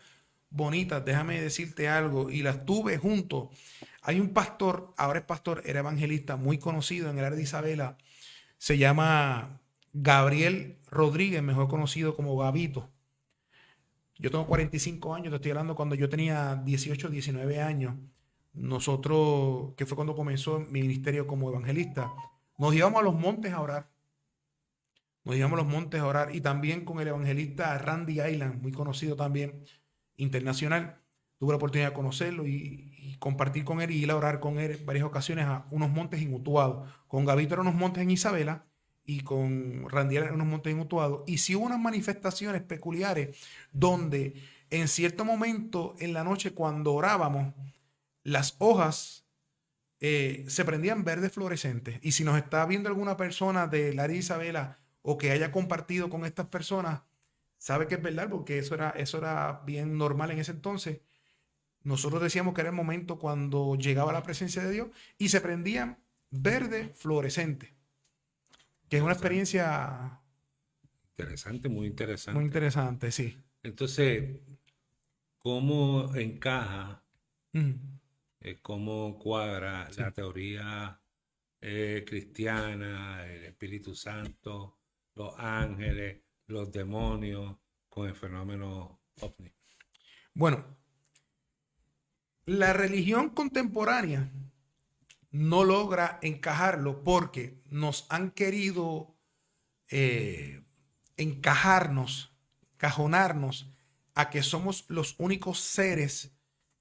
bonitas, déjame decirte algo, y las tuve junto. Hay un pastor, ahora es pastor, era evangelista, muy conocido en el área de Isabela, se llama Gabriel Rodríguez, mejor conocido como Gabito. Yo tengo 45 años, te estoy hablando cuando yo tenía 18, 19 años. Nosotros, que fue cuando comenzó mi ministerio como evangelista, nos íbamos a los montes a orar. Nos íbamos a los montes a orar. Y también con el evangelista Randy Island, muy conocido también, internacional. Tuve la oportunidad de conocerlo y compartir con él y ir a orar con él en varias ocasiones a unos montes en Utuado. Con Gavito eran unos montes en Isabela y con Randy eran unos montes en Utuado. Y sí hubo unas manifestaciones peculiares donde en cierto momento en la noche cuando orábamos, las hojas se prendían verdes fluorescentes. Y si nos está viendo alguna persona de la área de Isabela o que haya compartido con estas personas, sabe que es verdad porque eso era bien normal en ese entonces. nosotros decíamos que era el momento cuando llegaba la presencia de Dios y se prendían verde fluorescente, que es una experiencia Interesante, muy interesante. muy interesante, sí. Entonces, ¿cómo encaja, Mm. cómo cuadra Sí. la teoría cristiana, el Espíritu Santo, los ángeles, los demonios, con el fenómeno ovni? Bueno, la religión contemporánea no logra encajarlo porque nos han querido encajarnos, cajonarnos a que somos los únicos seres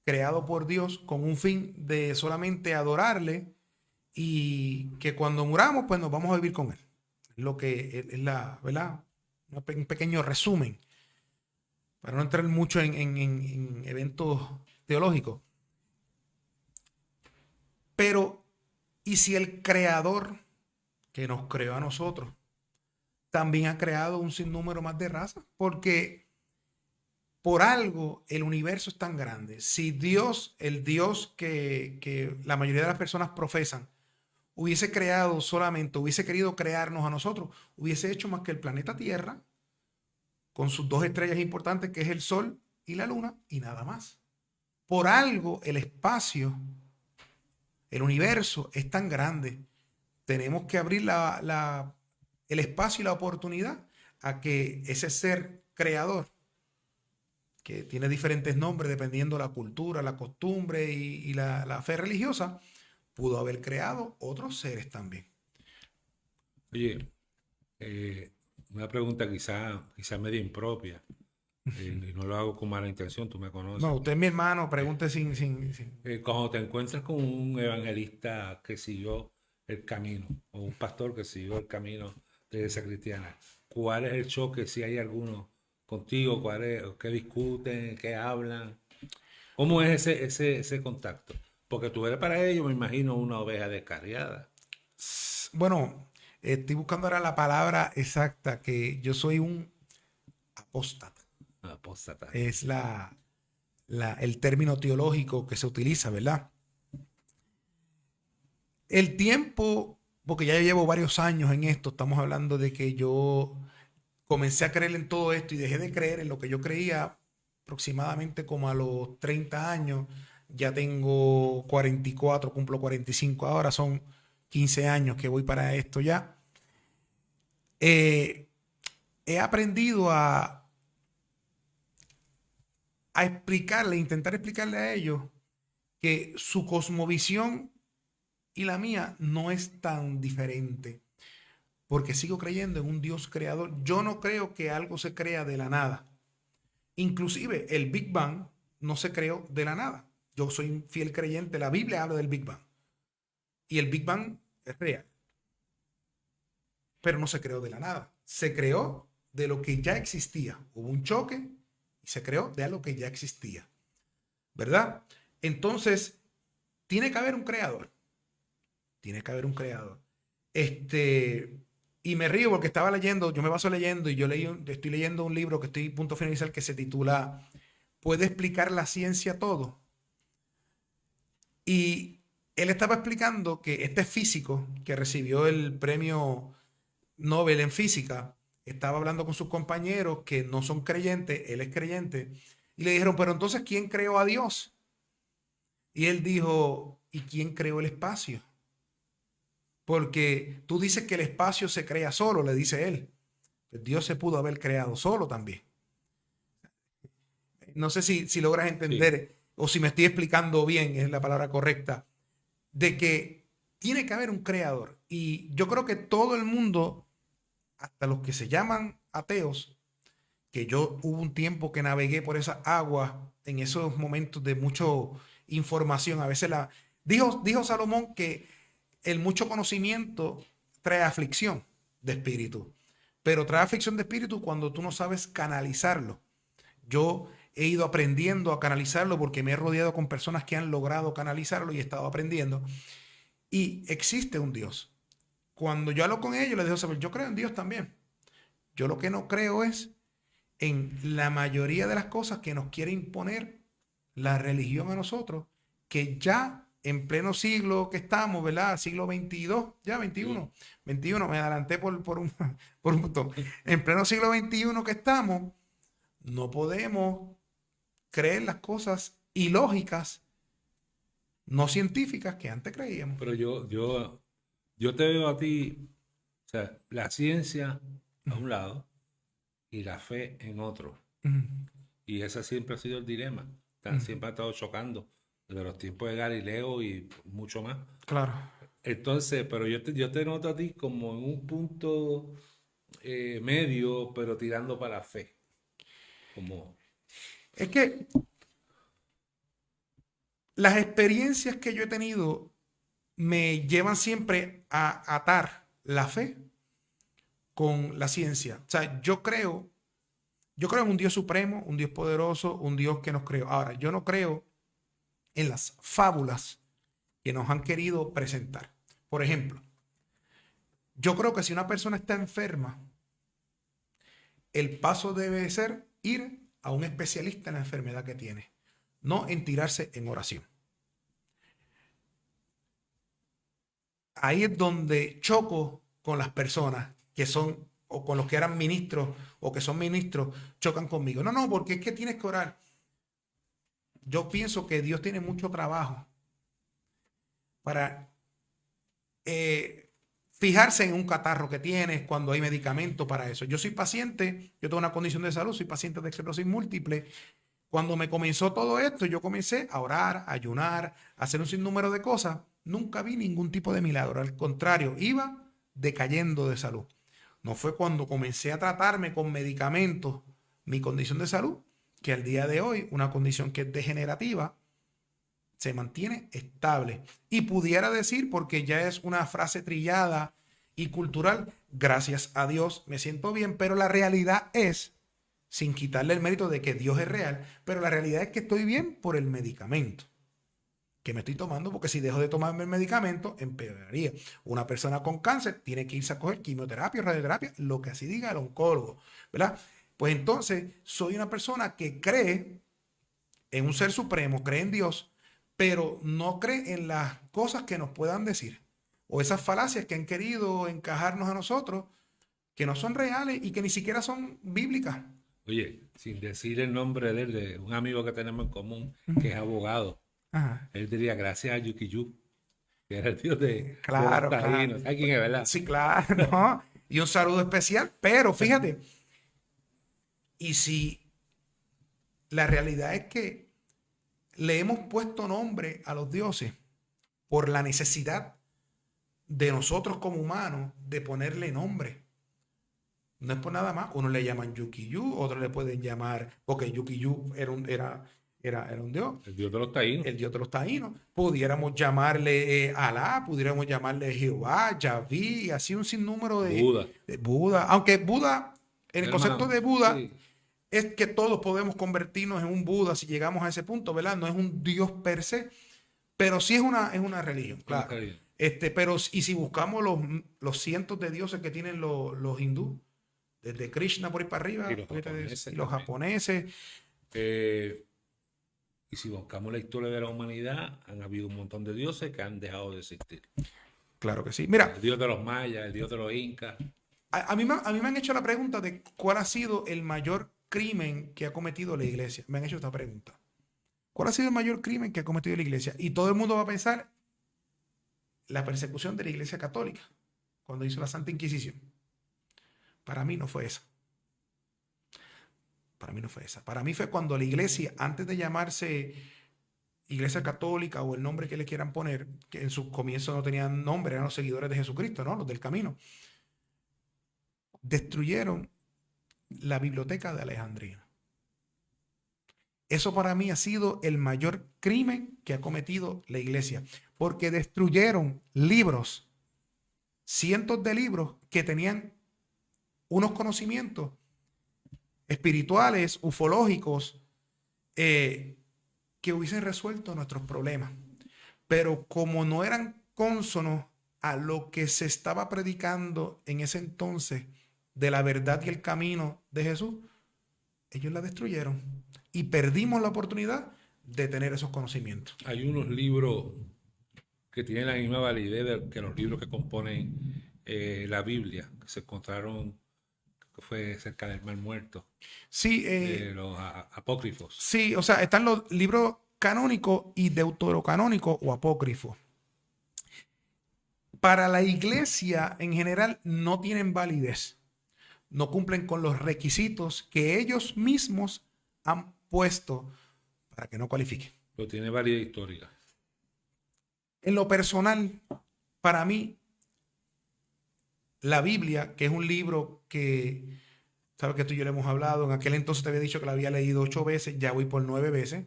creados por Dios con un fin de solamente adorarle y que cuando muramos pues nos vamos a vivir con él. Lo que es la, ¿verdad? Un pequeño resumen para no entrar mucho en eventos teológicos. Pero, ¿y si el creador que nos creó a nosotros también ha creado un sinnúmero más de razas? Porque por algo el universo es tan grande. Si Dios, el Dios que la mayoría de las personas profesan, hubiese creado solamente, hubiese querido crearnos a nosotros, hubiese hecho más que el planeta Tierra, con sus dos estrellas importantes, que es el Sol y la Luna, y nada más. Por algo el espacio, el universo es tan grande. Tenemos que abrir el espacio y la oportunidad a que ese ser creador, que tiene diferentes nombres dependiendo la cultura, la costumbre y la fe religiosa, pudo haber creado otros seres también. Oye, una pregunta quizá medio impropia, y no lo hago con mala intención, tú me conoces. No, usted es mi hermano, pregunte sin... Cuando te encuentras con un evangelista que siguió el camino, o un pastor que siguió el camino de esa cristiana, ¿cuál es el choque? Si hay alguno contigo, ¿qué discuten, qué hablan? ¿Cómo es ese contacto? Porque tú eres para ellos, me imagino, una oveja descarriada. Bueno, estoy buscando ahora la palabra exacta, que yo soy un apóstata. Apóstata. Es el término teológico que se utiliza, ¿verdad? El tiempo, porque ya llevo varios años en esto, estamos hablando de que yo comencé a creer en todo esto y dejé de creer en lo que yo creía aproximadamente como a los 30 años. Ya tengo 44, cumplo 45 ahora, son 15 años que voy para esto ya. He aprendido a explicarle, intentar explicarle a ellos que su cosmovisión y la mía no es tan diferente, porque sigo creyendo en un Dios creador. Yo no creo que algo se crea de la nada. Inclusive el Big Bang no se creó de la nada. Yo soy un fiel creyente, la Biblia habla del Big Bang. Y el Big Bang es real. Pero no se creó de la nada. Se creó de lo que ya existía. Hubo un choque y se creó de algo que ya existía. ¿Verdad? Entonces, tiene que haber un creador. Tiene que haber un creador. Y me río porque estaba leyendo, yo me paso leyendo y estoy leyendo un libro que estoy a punto de finalizar que se titula ¿Puede explicar la ciencia todo? Y él estaba explicando que este físico que recibió el premio Nobel en física estaba hablando con sus compañeros que no son creyentes, él es creyente, y le dijeron, pero entonces, ¿quién creó a Dios? Y él dijo, ¿y quién creó el espacio? Porque tú dices que el espacio se crea solo, le dice él. Pues Dios se pudo haber creado solo también. No sé si logras entender, sí, o si me estoy explicando bien, es la palabra correcta, de que tiene que haber un creador. Y yo creo que todo el mundo, hasta los que se llaman ateos, que yo hubo un tiempo que navegué por esas aguas en esos momentos de mucha información. A veces dijo Salomón que el mucho conocimiento trae aflicción de espíritu, pero trae aflicción de espíritu cuando tú no sabes canalizarlo. Yo he ido aprendiendo a canalizarlo porque me he rodeado con personas que han logrado canalizarlo y he estado aprendiendo. Y existe un Dios. Cuando yo hablo con ellos, les dejo saber, yo creo en Dios también. Yo lo que no creo es en la mayoría de las cosas que nos quiere imponer la religión a nosotros, que ya en pleno siglo que estamos, ¿verdad? Siglo 22, ya 21, 21, me adelanté por un montón. En pleno siglo 21 que estamos, no podemos creer las cosas ilógicas, no científicas que antes creíamos. Pero yo te veo a ti, o sea, la ciencia a un lado y la fe en otro. Y ese siempre ha sido el dilema. Siempre ha estado chocando desde los tiempos de Galileo y mucho más. Claro. Entonces, pero yo te noto a ti como en un punto medio, pero tirando para la fe. Como, Es que las experiencias que yo he tenido me llevan siempre a atar la fe con la ciencia. O sea, yo creo en un Dios supremo, un Dios poderoso, un Dios que nos creó. Ahora, yo no creo en las fábulas que nos han querido presentar. Por ejemplo, yo creo que si una persona está enferma, el paso debe ser ir a un especialista en la enfermedad que tiene, no en tirarse en oración. Ahí es donde choco con las personas que son, o con los que eran ministros, o que son ministros, chocan conmigo. No, porque es que tienes que orar. Yo pienso que Dios tiene mucho trabajo para fijarse en un catarro que tienes cuando hay medicamento para eso. Yo soy paciente, yo tengo una condición de salud, soy paciente de esclerosis múltiple. Cuando me comenzó todo esto, yo comencé a orar, a ayunar, a hacer un sinnúmero de cosas. Nunca vi ningún tipo de milagro. Al contrario, iba decayendo de salud. No fue cuando comencé a tratarme con medicamentos mi condición de salud, que al día de hoy, una condición que es degenerativa, se mantiene estable. Y pudiera decir, porque ya es una frase trillada y cultural, gracias a Dios me siento bien, pero la realidad es, sin quitarle el mérito de que Dios es real, pero la realidad es que estoy bien por el medicamento que me estoy tomando, porque si dejo de tomarme el medicamento, empeoraría. Una persona con cáncer tiene que irse a coger quimioterapia, radioterapia, lo que así diga el oncólogo, ¿verdad? Pues entonces, soy una persona que cree en un ser supremo, cree en Dios, pero no cree en las cosas que nos puedan decir, o esas falacias que han querido encajarnos a nosotros, que no son reales y que ni siquiera son bíblicas. oye, sin decir el nombre de él, de un amigo que tenemos en común, que es abogado, Ajá. él diría gracias a Yukiyu, que era el dios de Claro, los taínos. claro. ¿Sabes quién es, verdad? Sí, claro, ¿no? Y un saludo especial, pero fíjate, y si la realidad es que le hemos puesto nombre a los dioses por la necesidad de nosotros como humanos de ponerle nombre. No es por nada más. Uno le llaman Yukiyu, otros le pueden llamar, porque Yukiyu era un dios. El dios de los taínos. El dios de los taínos. Pudiéramos llamarle Alá, pudiéramos llamarle Jehová, Yahvé, así un sinnúmero de Buda. Aunque Buda, en el concepto de Buda, sí, es que todos podemos convertirnos en un Buda si llegamos a ese punto, ¿verdad? No es un dios per se, pero sí es una religión, claro. Pero, y si buscamos los cientos de dioses que tienen los hindúes, desde Krishna por ahí para arriba, y los japoneses. Y si buscamos la historia de la humanidad, han habido un montón de dioses que han dejado de existir. Claro que sí. Mira, El dios de los mayas, el dios de los incas. A mí me han hecho la pregunta de cuál ha sido el mayor crimen que ha cometido la iglesia. Me han hecho esta pregunta. ¿Cuál ha sido el mayor crimen que ha cometido la iglesia? Y todo el mundo va a pensar la persecución de la iglesia católica cuando hizo la Santa Inquisición. Para mí no fue esa. Para mí no fue esa. Para mí fue cuando la iglesia, antes de llamarse Iglesia Católica o el nombre que le quieran poner, que en sus comienzos no tenían nombre, eran los seguidores de Jesucristo, ¿no? Los del camino. Destruyeron la biblioteca de Alejandría. Eso para mí ha sido el mayor crimen que ha cometido la iglesia, porque destruyeron libros, cientos de libros que tenían unos conocimientos espirituales, ufológicos, que hubiesen resuelto nuestros problemas. Pero como no eran cónsonos a lo que se estaba predicando en ese entonces de la verdad y el camino de Jesús, ellos la destruyeron y perdimos la oportunidad de tener esos conocimientos. Hay unos libros que tienen la misma validez que los libros que componen la Biblia, que se encontraron, que fue cerca del Mar Muerto, Sí, los apócrifos. sí, o sea, están los libros canónicos y deuterocanónicos o apócrifos. Para la iglesia en general no tienen validez, no cumplen con los requisitos que ellos mismos han puesto para que no cualifiquen. Pero tiene validez histórica. En lo personal, para mí, la Biblia, que es un libro que, sabes que tú y yo le hemos hablado, en aquel entonces te había dicho que la había leído 8 veces, ya voy por 9 veces,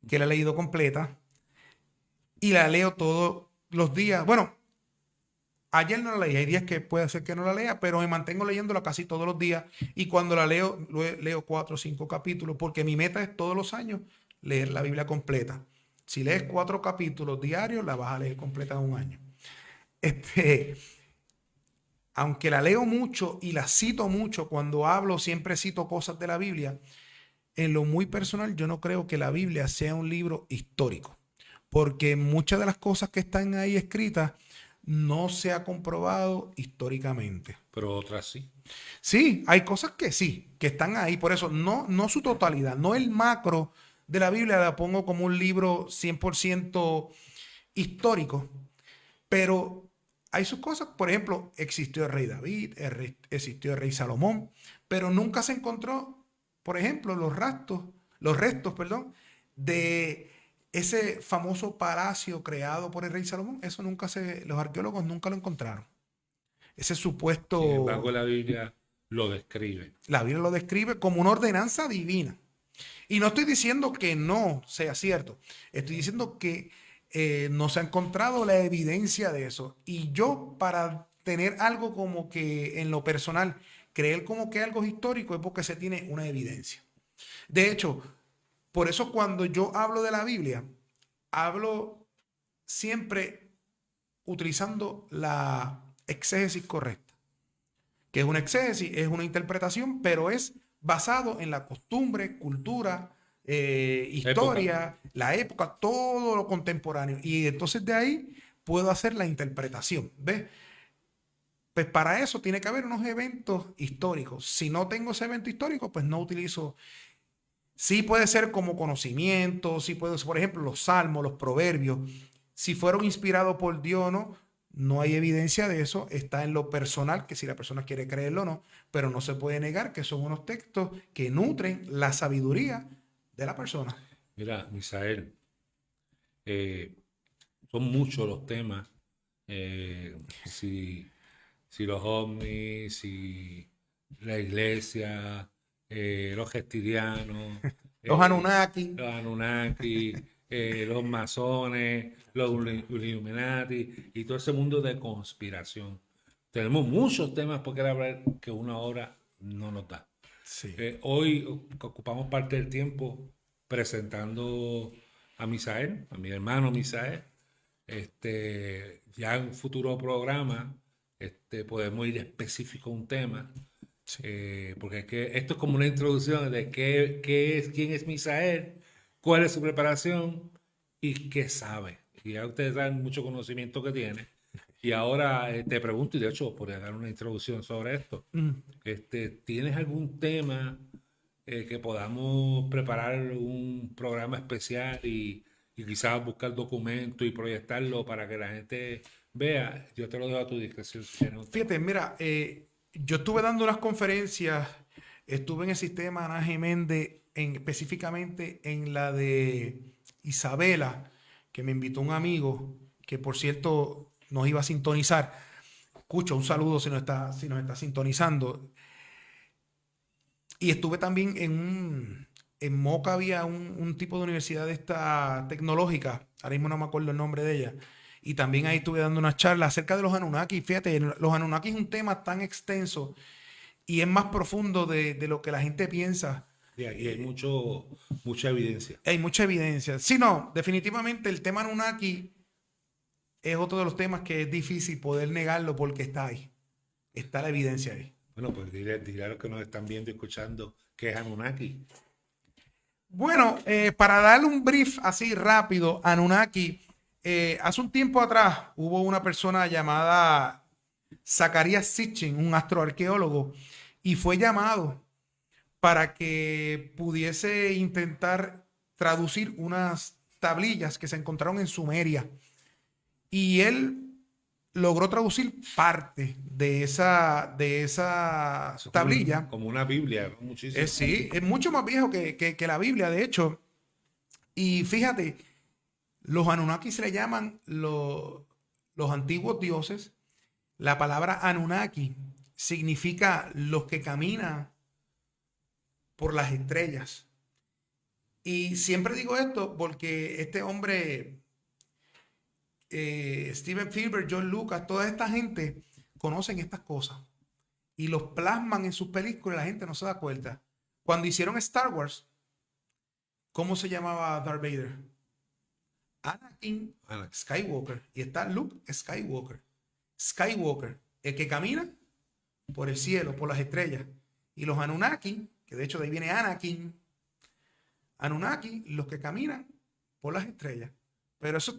que la he leído completa y la leo todos los días. Bueno, ayer no la leí, hay días que puede ser que no la lea, pero me mantengo leyéndola casi todos los días y cuando la leo, leo 4 o 5 capítulos, porque mi meta es todos los años leer la Biblia completa. Si lees 4 capítulos diarios, la vas a leer completa en un año. Aunque la leo mucho y la cito mucho, cuando hablo siempre cito cosas de la Biblia, en lo muy personal yo no creo que la Biblia sea un libro histórico, porque muchas de las cosas que están ahí escritas no se ha comprobado históricamente. Pero otras sí. Sí, hay cosas que sí, que están ahí, por eso no su totalidad, no el macro de la Biblia la pongo como un libro 100% histórico, pero hay sus cosas, por ejemplo, existió el rey David, existió el rey Salomón, pero nunca se encontró, por ejemplo, los restos, de ese famoso palacio creado por el rey Salomón. Eso los arqueólogos nunca lo encontraron. Ese supuesto... Sin embargo, la Biblia lo describe. La Biblia lo describe como una ordenanza divina. Y no estoy diciendo que no sea cierto. Estoy diciendo que no se ha encontrado la evidencia de eso. Y yo, para tener algo como que en lo personal, creer como que algo es histórico, es porque se tiene una evidencia. De hecho, por eso cuando yo hablo de la Biblia, hablo siempre utilizando la exégesis correcta. Que es una exégesis, es una interpretación, pero es basado en la costumbre, cultura, historia, la época, todo lo contemporáneo. Y entonces de ahí puedo hacer la interpretación. ¿Ves? Pues para eso tiene que haber unos eventos históricos. Si no tengo ese evento histórico, pues no utilizo. Sí puede ser como conocimiento, sí puede ser, por ejemplo, los salmos, los proverbios. Si fueron inspirados por Dios o no, no hay evidencia de eso. Está en lo personal, que si la persona quiere creerlo o no, pero no se puede negar que son unos textos que nutren la sabiduría de la persona. Mira, Misael, son muchos los temas. Si los ovnis, si la iglesia, los gestirianos, Los Anunnaki. Los masones, los Illuminati y todo ese mundo de conspiración. Tenemos muchos temas por qué hablar que una hora no nos da. Sí. Hoy ocupamos parte del tiempo presentando a Misael, a mi hermano Misael. Ya en un futuro programa podemos ir específico a un tema. Sí. Porque es que esto es como una introducción de quién es Misael, cuál es su preparación y qué sabe. Y ya ustedes saben mucho conocimiento que tiene. Y ahora te pregunto, y de hecho podría dar una introducción sobre esto. ¿Tienes algún tema que podamos preparar un programa especial y quizás buscar documentos y proyectarlo para que la gente vea? Yo te lo dejo a tu discreción. Fíjate, mira, yo estuve dando unas conferencias, estuve en el sistema Ana Geméndez, específicamente en la de Isabela, que me invitó un amigo, que por cierto nos iba a sintonizar. Escucha, un saludo si nos está sintonizando. Y estuve también en Moca, había un tipo de universidad de esta tecnológica, ahora mismo no me acuerdo el nombre de ella, y también ahí estuve dando una charla acerca de los Anunnaki. Fíjate, los Anunnaki es un tema tan extenso y es más profundo de lo que la gente piensa. Y hay mucha evidencia. Hay mucha evidencia. Sí, no, definitivamente el tema Anunnaki es otro de los temas que es difícil poder negarlo porque está ahí. Está la evidencia ahí. Bueno, pues dile a los que nos están viendo y escuchando qué es Anunnaki. Bueno, para darle un brief así rápido, Anunnaki, hace un tiempo atrás hubo una persona llamada Zacarías Sitchin, un astroarqueólogo, y fue llamado para que pudiese intentar traducir unas tablillas que se encontraron en Sumeria. Y él logró traducir parte de esa Eso es tablilla. como una Biblia, ¿no? Muchísimo. Sí, es mucho más viejo que la Biblia, de hecho. Y fíjate, los Anunnaki se le llaman los antiguos dioses. La palabra Anunnaki significa los que caminan por las estrellas. Y siempre digo esto porque este hombre, Steven Spielberg, John Lucas, toda esta gente conocen estas cosas y los plasman en sus películas y la gente no se da cuenta. Cuando hicieron Star Wars, ¿cómo se llamaba Darth Vader? Anakin Skywalker. Y está Luke Skywalker. Skywalker, el que camina por el cielo, por las estrellas. Y los Anunnaki, que de hecho de ahí viene Anakin. Anunnaki, los que caminan por las estrellas. Pero eso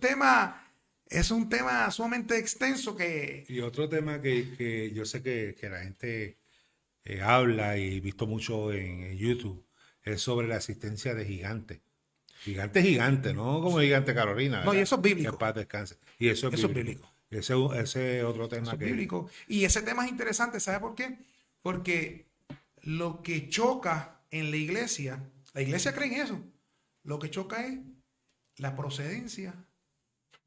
es un tema sumamente extenso que... Y otro tema que yo sé que la gente habla y visto mucho en YouTube es sobre la existencia de gigantes. Gigante, no como gigante Carolina, No, y ¿verdad? eso es bíblico. Que en paz descanse. Y eso es Eso es bíblico. bíblico. Ese es otro tema Eso es que... bíblico. Y ese tema es interesante, ¿sabe por qué? Porque lo que choca en la iglesia cree en eso. Lo que choca es la procedencia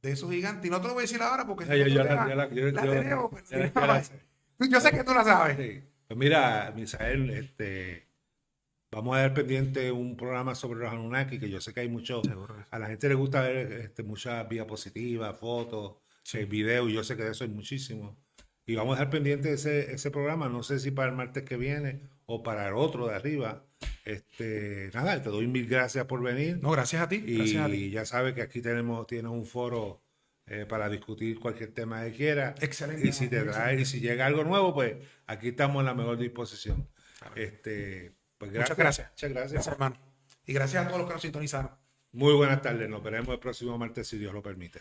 de esos gigantes. Y no te lo voy a decir ahora porque Ya, yo la tenemos, pero ya la sé. yo sé que tú la sabes. Sí. Pues mira, Misael, vamos a ver pendiente un programa sobre los Anunnaki, que yo sé que hay mucho, a la gente le gusta ver muchas diapositivas, fotos, videos, y yo sé que de eso hay muchísimo. Y vamos a dejar pendiente ese programa, no sé si para el martes que viene o para el otro de arriba. Nada, te doy mil gracias por venir. No, gracias a ti. Gracias a ti. Y ya sabes que aquí tienes un foro para discutir cualquier tema que quieras. Excelente. Y si te trae, y si llega algo nuevo, pues aquí estamos en la mejor disposición. Pues Muchas gracias. Muchas gracias. Gracias, hermano. Y gracias a todos los que nos sintonizaron. Muy buenas tardes. Nos veremos el próximo martes si Dios lo permite.